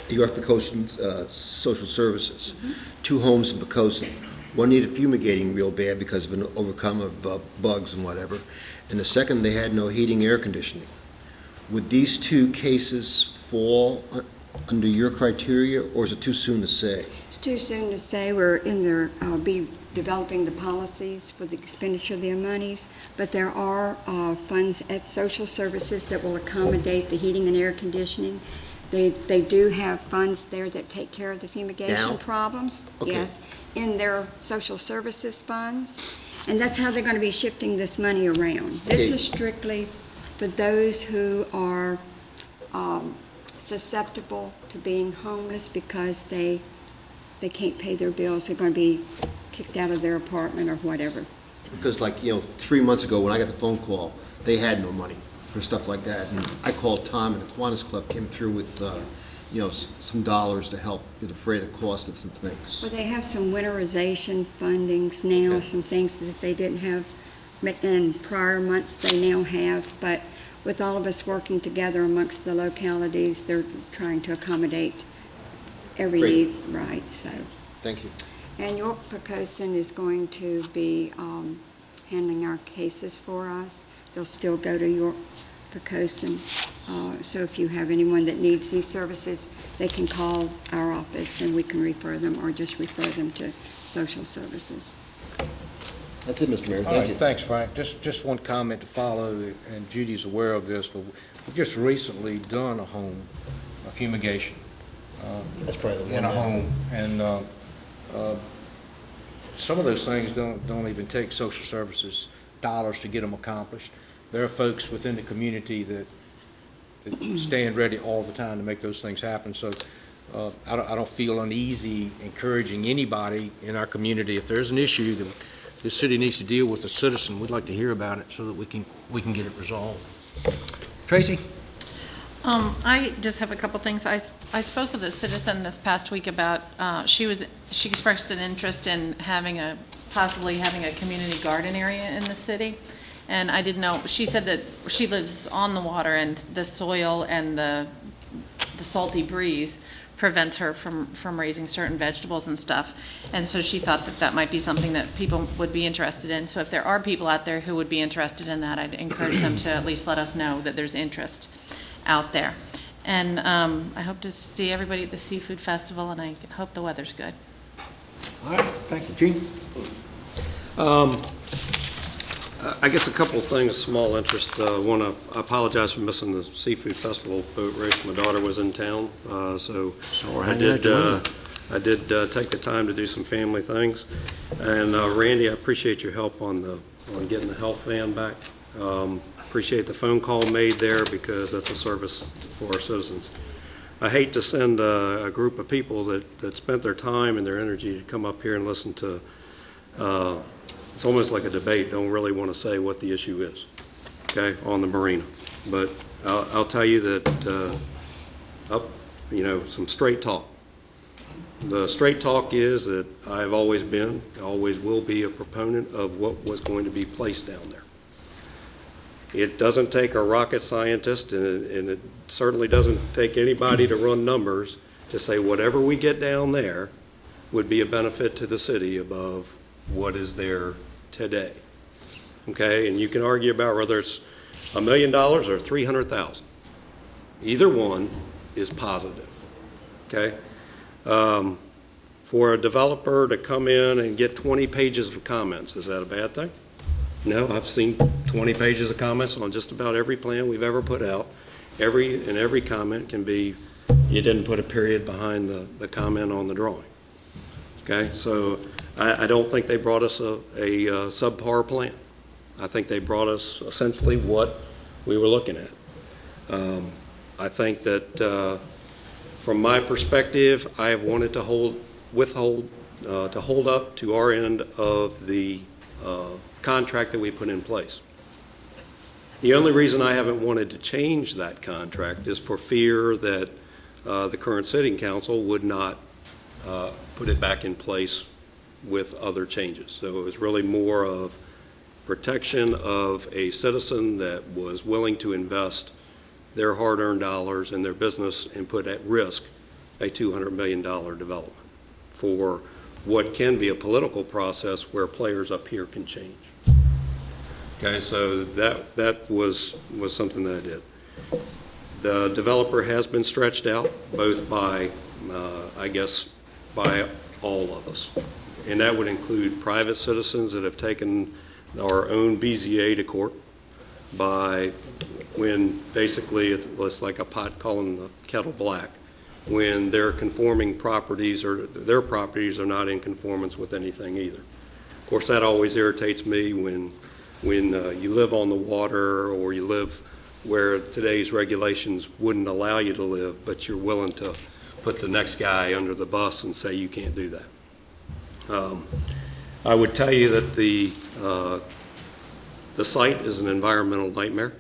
York Poquoson Social Services. 2 homes in Poquoson. One needed fumigating real bad because of an overcome of bugs and whatever. And the second, they had no heating, air conditioning. Would these 2 cases fall under your criteria, or is it too soon to say? It's too soon to say. We're in there, be developing the policies for the expenditure of their monies, but there are funds at social services that will accommodate the heating and air conditioning. They do have funds there that take care of the fumigation problems, yes, in their social services funds, and that's how they're going to be shifting this money around. This is strictly for those who are susceptible to being homeless because they can't pay their bills. They're going to be kicked out of their apartment or whatever. Because 3 months ago when I got the phone call, they had no money for stuff like that. And I called Tom, and the Kiwanis Club came through with some dollars to help defray the cost of some things. Well, they have some winterization fundings now, some things that they didn't have in prior months they now have, but with all of us working together amongst the localities, they're trying to accommodate every need, right, so. Thank you. And York Poquoson is going to be handling our cases for us. They'll still go to York Poquoson. So if you have anyone that needs these services, they can call our office and we can refer them or just refer them to social services. That's it, Mr. Mayor. All right, thanks, Frank. Just one comment to follow, and Judy's aware of this, but we've just recently done a fumigation. That's probably the one in a home, and some of those things don't even take social services dollars to get them accomplished. There are folks within the community that stand ready all the time to make those things happen. So I don't feel uneasy encouraging anybody in our community. If there's an issue that the city needs to deal with a citizen, we'd like to hear about it so that we can get it resolved. Tracy? I just have a couple things. I spoke with a citizen this past week about she expressed an interest in possibly having a community garden area in the city, And I didn't know, she said that she lives on the water and the soil and the salty breeze prevents her from raising certain vegetables and stuff. And so she thought that that might be something that people would be interested in. So if there are people out there who would be interested in that, I'd encourage them to at least let us know that there's interest out there. And I hope to see everybody at the Seafood Festival, and I hope the weather's good. All right, thank you. Gene? I guess a couple of things, small interest. One, I apologize for missing the Seafood Festival boat race. My daughter was in town, so I did take the time to do some family things. And Randy, I appreciate your help on getting the health van back. Appreciate the phone call made there because that's a service for our citizens. I hate to send a group of people that spent their time and their energy to come up here and listen to it's almost like a debate, don't really want to say what the issue is, okay, on the marina. But I'll tell you that, some straight talk. The straight talk is that I've always been, always will be a proponent of what was going to be placed down there. It doesn't take a rocket scientist, and it certainly doesn't take anybody to run numbers to say whatever we get down there would be a benefit to the city above what is there today. Okay, and you can argue about whether it's $1 million or $300,000. Either one is positive. Okay, for a developer to come in and get 20 pages of comments, is that a bad thing? No, I've seen 20 pages of comments on just about every plan we've ever put out. Every comment can be, you didn't put a period behind the comment on the drawing. Okay, so I don't think they brought us a subpar plan. I think they brought us essentially what we were looking at. I think that from my perspective, I have wanted to hold up to our end of the contract that we put in place. The only reason I haven't wanted to change that contract is for fear that the current sitting council would not put it back in place with other changes. So it was really more of protection of a citizen that was willing to invest their hard-earned dollars in their business and put at risk a $200 million development for what can be a political process where players up here can change. Okay, so that was something that I did. The developer has been stretched out, both by, by all of us. And that would include private citizens that have taken our own BZA to court by when basically it's like a pot calling the kettle black, when their conforming properties or their properties are not in conformance with anything either. Of course, that always irritates me when you live on the water or you live where today's regulations wouldn't allow you to live, but you're willing to put the next guy under the bus and say you can't do that. I would tell you that the site is an environmental nightmare.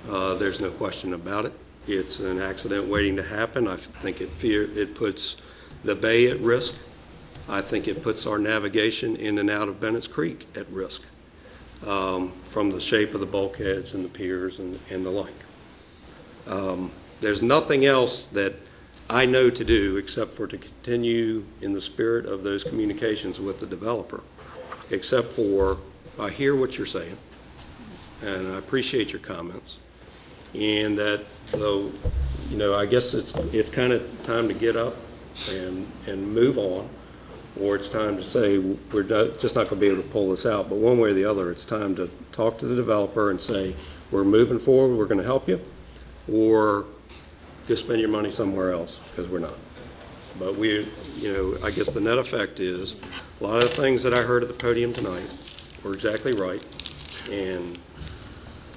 There's no question about it. It's an accident waiting to happen. I think it puts the bay at risk. I think it puts our navigation in and out of Bennett's Creek at risk from the shape of the bulkheads and the piers and the like. There's nothing else that I know to do except for to continue in the spirit of those communications with the developer, except for I hear what you're saying, and I appreciate your comments, and that though, I guess it's kind of time to get up and move on, or it's time to say we're just not going to be able to pull this out. But one way or the other, it's time to talk to the developer and say we're moving forward, we're going to help you, or just spend your money somewhere else, because we're not. But I guess the net effect is a lot of the things that I heard at the podium tonight were exactly right, and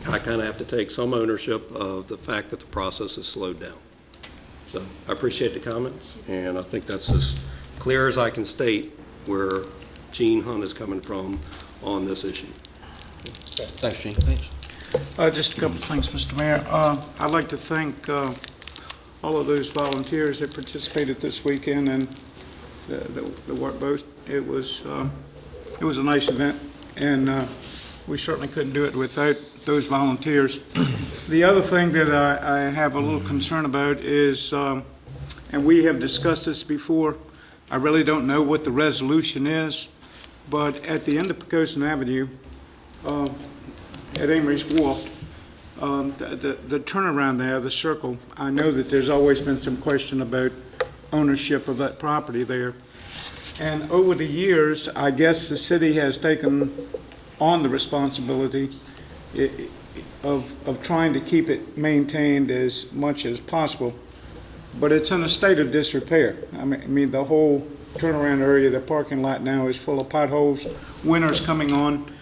I kind of have to take some ownership of the fact that the process has slowed down. So I appreciate the comments, and I think that's as clear as I can state where Gene Hunt is coming from on this issue. Thanks, Gene. Thanks. Just a couple of things, Mr. Mayor. I'd like to thank all of those volunteers that participated this weekend and the work boat. It was a nice event, and we certainly couldn't do it without those volunteers. The other thing that I have a little concern about is, and we have discussed this before, I really don't know what the resolution is, but at the end of Poquoson Avenue, at Amory's Wharf, the turnaround there, the circle, I know that there's always been some question about ownership of that property there. And over the years, I guess the city has taken on the responsibility of trying to keep it maintained as much as possible. But it's in a state of disrepair. I mean, the whole turnaround area, the parking lot now is full of potholes. Winter's coming on.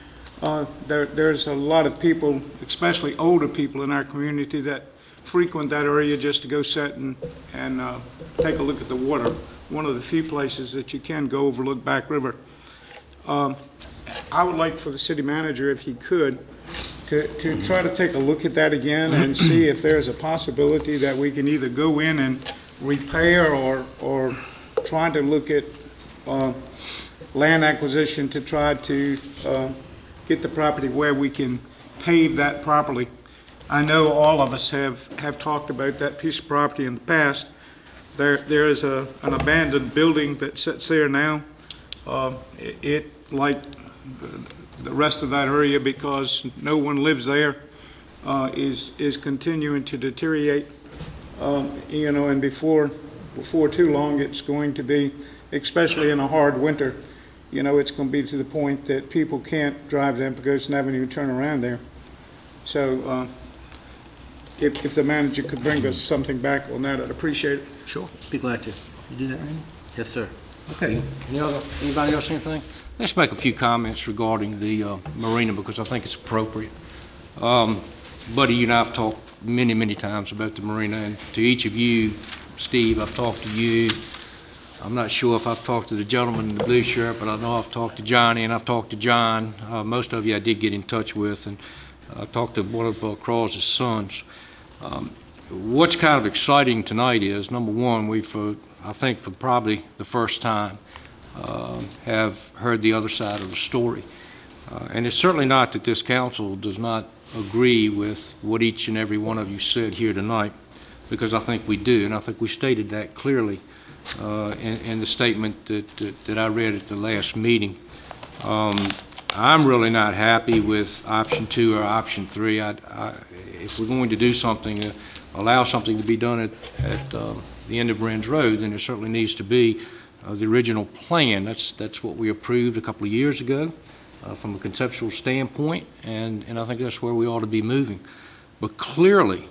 There's a lot of people, especially older people in our community, that frequent that area just to go sit and take a look at the water. One of the few places that you can go overlook Back River. I would like for the city manager, if he could, to try to take a look at that again and see if there's a possibility that we can either go in and repair or try to look at land acquisition to try to get the property where we can pave that properly. I know all of us have talked about that piece of property in the past. There is an abandoned building that sits there now. It like the rest of that area, because no one lives there, is continuing to deteriorate. And before too long, it's going to be, especially in a hard winter, it's going to be to the point that people can't drive down Poquoson Avenue and turn around there. So if the manager could bring us something back on that, I'd appreciate it. Sure. Be glad to. You do that, Randy? Yes, sir. Okay. Anybody else anything? Let's make a few comments regarding the marina, because I think it's appropriate. Buddy, you and I have talked many, many times about the marina, and to each of you, Steve, I've talked to you. I'm not sure if I've talked to the gentleman in the blue shirt, but I know I've talked to Johnny and I've talked to John. Most of you I did get in touch with, and I talked to one of Crawl's sons. What's kind of exciting tonight is, number one, we've, I think for probably the first time, have heard the other side of the story. And it's certainly not that this council does not agree with what each and every one of you said here tonight, because I think we do, and I think we stated that clearly in the statement that I read at the last meeting. I'm really not happy with option 2 or option 3. If we're going to do something, allow something to be done at the end of Wren's Road, then there certainly needs to be the original plan. That's what we approved a couple of years ago from a conceptual standpoint, and I think that's where we ought to be moving. But clearly,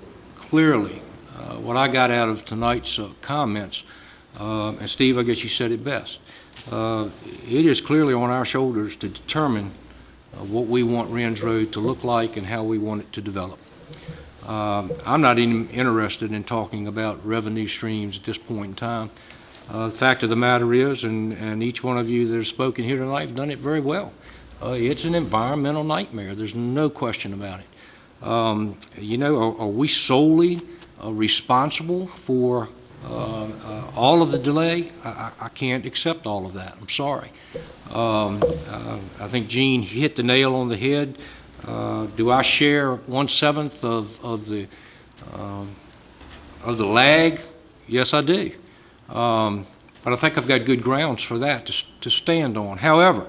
what I got out of tonight's comments, and Steve, I guess you said it best, it is clearly on our shoulders to determine what we want Wren's Road to look like and how we want it to develop. I'm not even interested in talking about revenue streams at this point in time. The fact of the matter is, and each one of you that has spoken here tonight have done it very well, it's an environmental nightmare. There's no question about it. Are we solely responsible for all of the delay? I can't accept all of that. I'm sorry. I think Gene hit the nail on the head. Do I share 1/7 of the lag? Yes, I do. But I think I've got good grounds for that to stand on. However,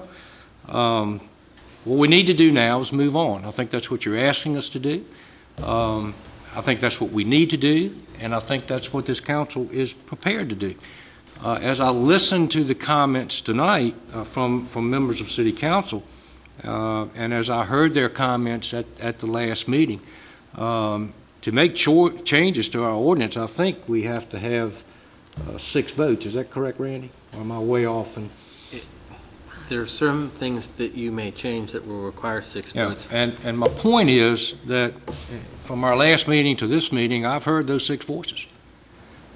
what we need to do now is move on. I think that's what you're asking us to do. I think that's what we need to do, and I think that's what this council is prepared to do. As I listened to the comments tonight from members of City Council, and as I heard their comments at the last meeting, to make changes to our ordinance, I think we have to have 6 votes. Is that correct, Randy? Or am I way off? There are certain things that you may change that will require 6 votes. And my point is that from our last meeting to this meeting, I've heard those 6 voices.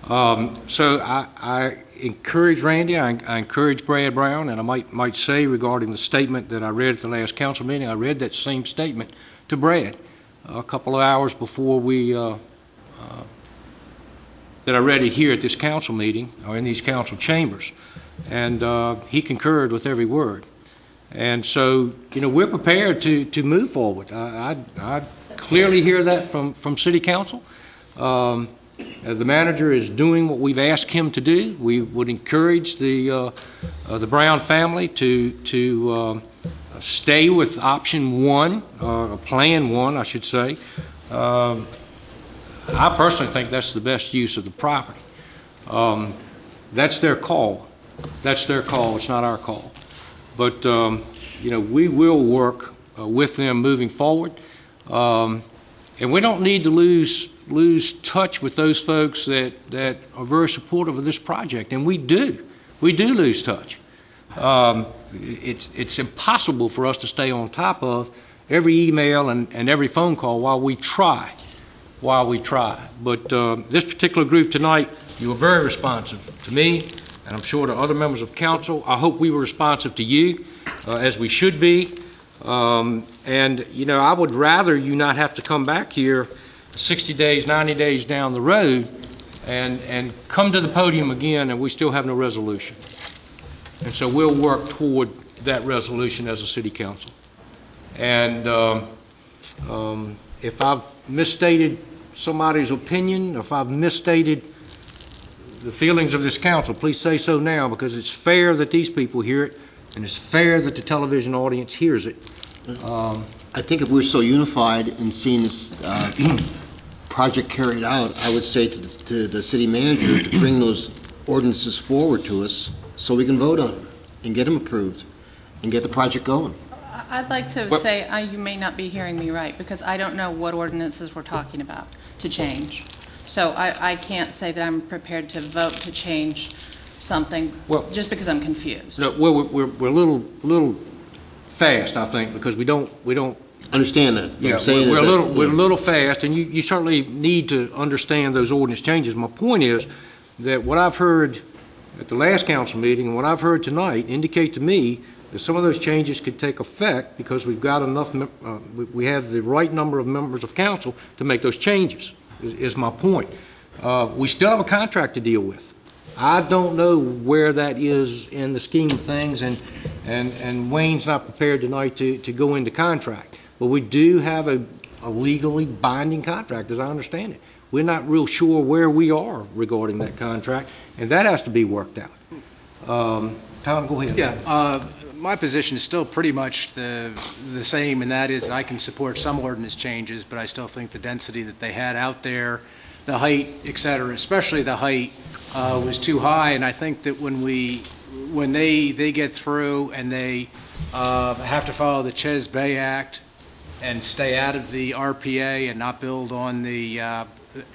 So I encourage Randy, I encourage Brad Brown, and I might say regarding the statement that I read at the last council meeting, I read that same statement to Brad a couple of hours before that I read it here at this council meeting or in these council chambers, and he concurred with every word. And so, we're prepared to move forward. I clearly hear that from City Council. The manager is doing what we've asked him to do. We would encourage the Brown family to stay with option one, or plan one, I should say. I personally think that's the best use of the property. That's their call. That's their call. It's not our call. But, we will work with them moving forward. And we don't need to lose touch with those folks that are very supportive of this project. And we do. We do lose touch. It's impossible for us to stay on top of every email and every phone call while we try. But this particular group tonight, you were very responsive to me, and I'm sure to other members of council. I hope we were responsive to you, as we should be. And, I would rather you not have to come back here 60 days, 90 days down the road and come to the podium again and we still have no resolution. And so we'll work toward that resolution as a city council. And if I've misstated somebody's opinion, if I've misstated the feelings of this council, please say so now, because it's fair that these people hear it, and it's fair that the television audience hears it. I think if we're so unified in seeing this project carried out, I would say to the city manager to bring those ordinances forward to us so we can vote on them and get them approved and get the project going. I'd like to say you may not be hearing me right, because I don't know what ordinances we're talking about to change. So I can't say that I'm prepared to vote to change something just because I'm confused. No, we're a little fast, I think, because we don't understand that. Yeah, we're a little fast, and you certainly need to understand those ordinance changes. My point is that what I've heard at the last council meeting and what I've heard tonight indicate to me that some of those changes could take effect because we've got enough, we have the right number of members of council to make those changes, is my point. We still have a contract to deal with. I don't know where that is in the scheme of things, and Wayne's not prepared tonight to go into contract. But we do have a legally binding contract, as I understand it. We're not real sure where we are regarding that contract, and that has to be worked out. Tom, go ahead. Yeah, my position is still pretty much the same, and that is I can support some ordinance changes, but I still think the density that they had out there, the height, et cetera, especially the height, was too high. And I think that when they get through and they have to follow the Ches Bay Act and stay out of the RPA and not build on the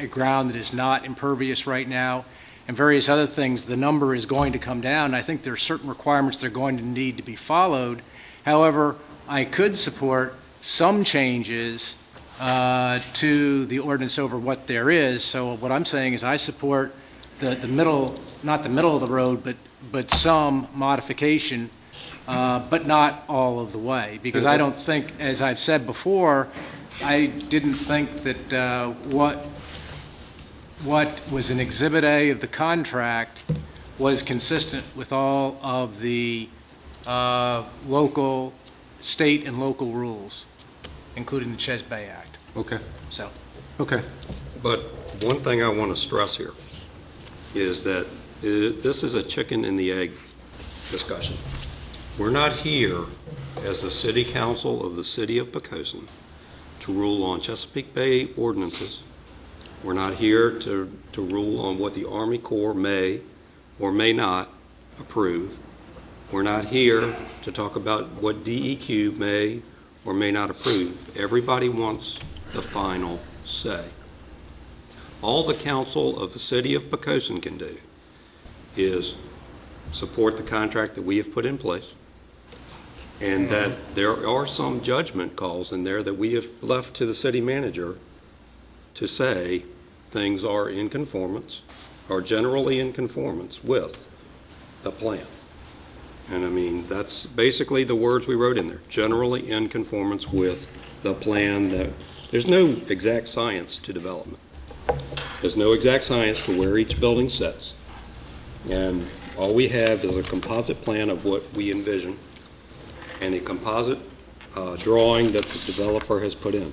ground that is not impervious right now, and various other things, the number is going to come down. I think there are certain requirements that are going to need to be followed. However, I could support some changes to the ordinance over what there is. So what I'm saying is I support the middle, not the middle of the road, but some modification, but not all of the way. Because I don't think, as I've said before, I didn't think that what was in Exhibit A of the contract was consistent with all of the local, state and local rules, including the Ches Bay Act. Okay. So. Okay. But one thing I want to stress here is that this is a chicken and the egg discussion. We're not here as the City Council of the City of Poquoson to rule on Chesapeake Bay ordinances. We're not here to rule on what the Army Corps may or may not approve. We're not here to talk about what DEQ may or may not approve. Everybody wants the final say. All the council of the City of Poquoson can do is support the contract that we have put in place, and that there are some judgment calls in there that we have left to the city manager to say things are in conformance, or generally in conformance with the plan. And I mean, that's basically the words we wrote in there, generally in conformance with the plan. That there's no exact science to development. There's no exact science to where each building sits. And all we have is a composite plan of what we envision. and a composite drawing that the developer has put in.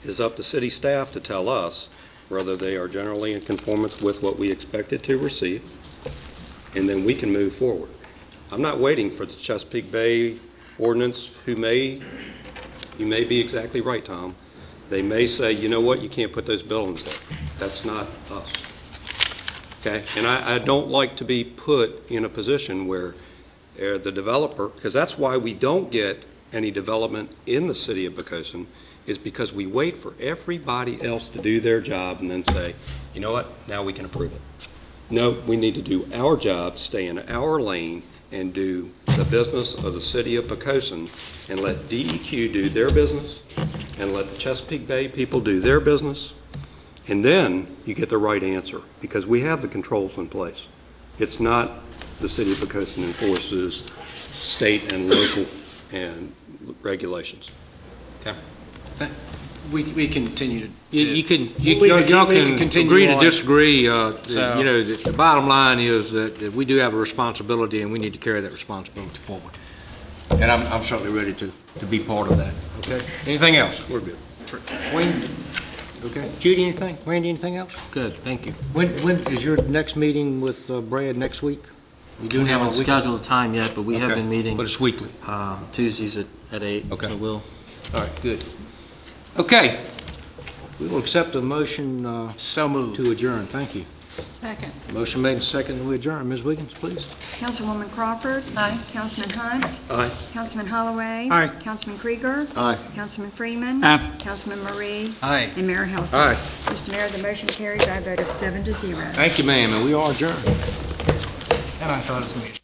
It is up to city staff to tell us whether they are generally in conformance with what we expected to receive, and then we can move forward. I'm not waiting for the Chesapeake Bay ordinance, you may be exactly right, Tom. They may say, you know what, you can't put those buildings there. That's not us. Okay? And I don't like to be put in a position where the developer, because that's why we don't get any development in the city of Poquoson, is because we wait for everybody else to do their job and then say, you know what, now we can approve it. No, we need to do our job, stay in our lane, and do the business of the city of Poquoson, and let DEQ do their business, and let the Chesapeake Bay people do their business, and then you get the right answer, because we have the controls in place. It's not the city of Poquoson enforces state and local and regulations. Okay? We continue to. You can, We can- y'all we can can continue agree to on. disagree. So- You know, the bottom line is that we do have a responsibility, and we need to carry that responsibility forward. And I'm certainly ready to be part of that. Okay? Anything else? We're good. Wayne? Okay. Judy, anything? Randy, anything else? Good, thank you. When is your next meeting with Brad next week? You We doing it on haven't a week? scheduled a time yet, but we have Okay. been meeting But it's weekly. Tuesdays at 8. Okay. So we'll. All right, good. Okay. We will accept a motion So moved. to adjourn. Thank you. Second. Motion made and seconded, we adjourn. Ms. Wiggins, please. Councilwoman Crawford. Aye. Councilman Hunt. Aye. Councilman Holloway. Aye. Councilman Krieger. Aye. Councilman Freeman. Aye. Councilman Marie. Aye. And Mayor Helsing. Aye. Mr. Mayor, the motion carries by a vote of 7-0. Thank you, ma'am, and we are adjourned. And I thought it was going to be a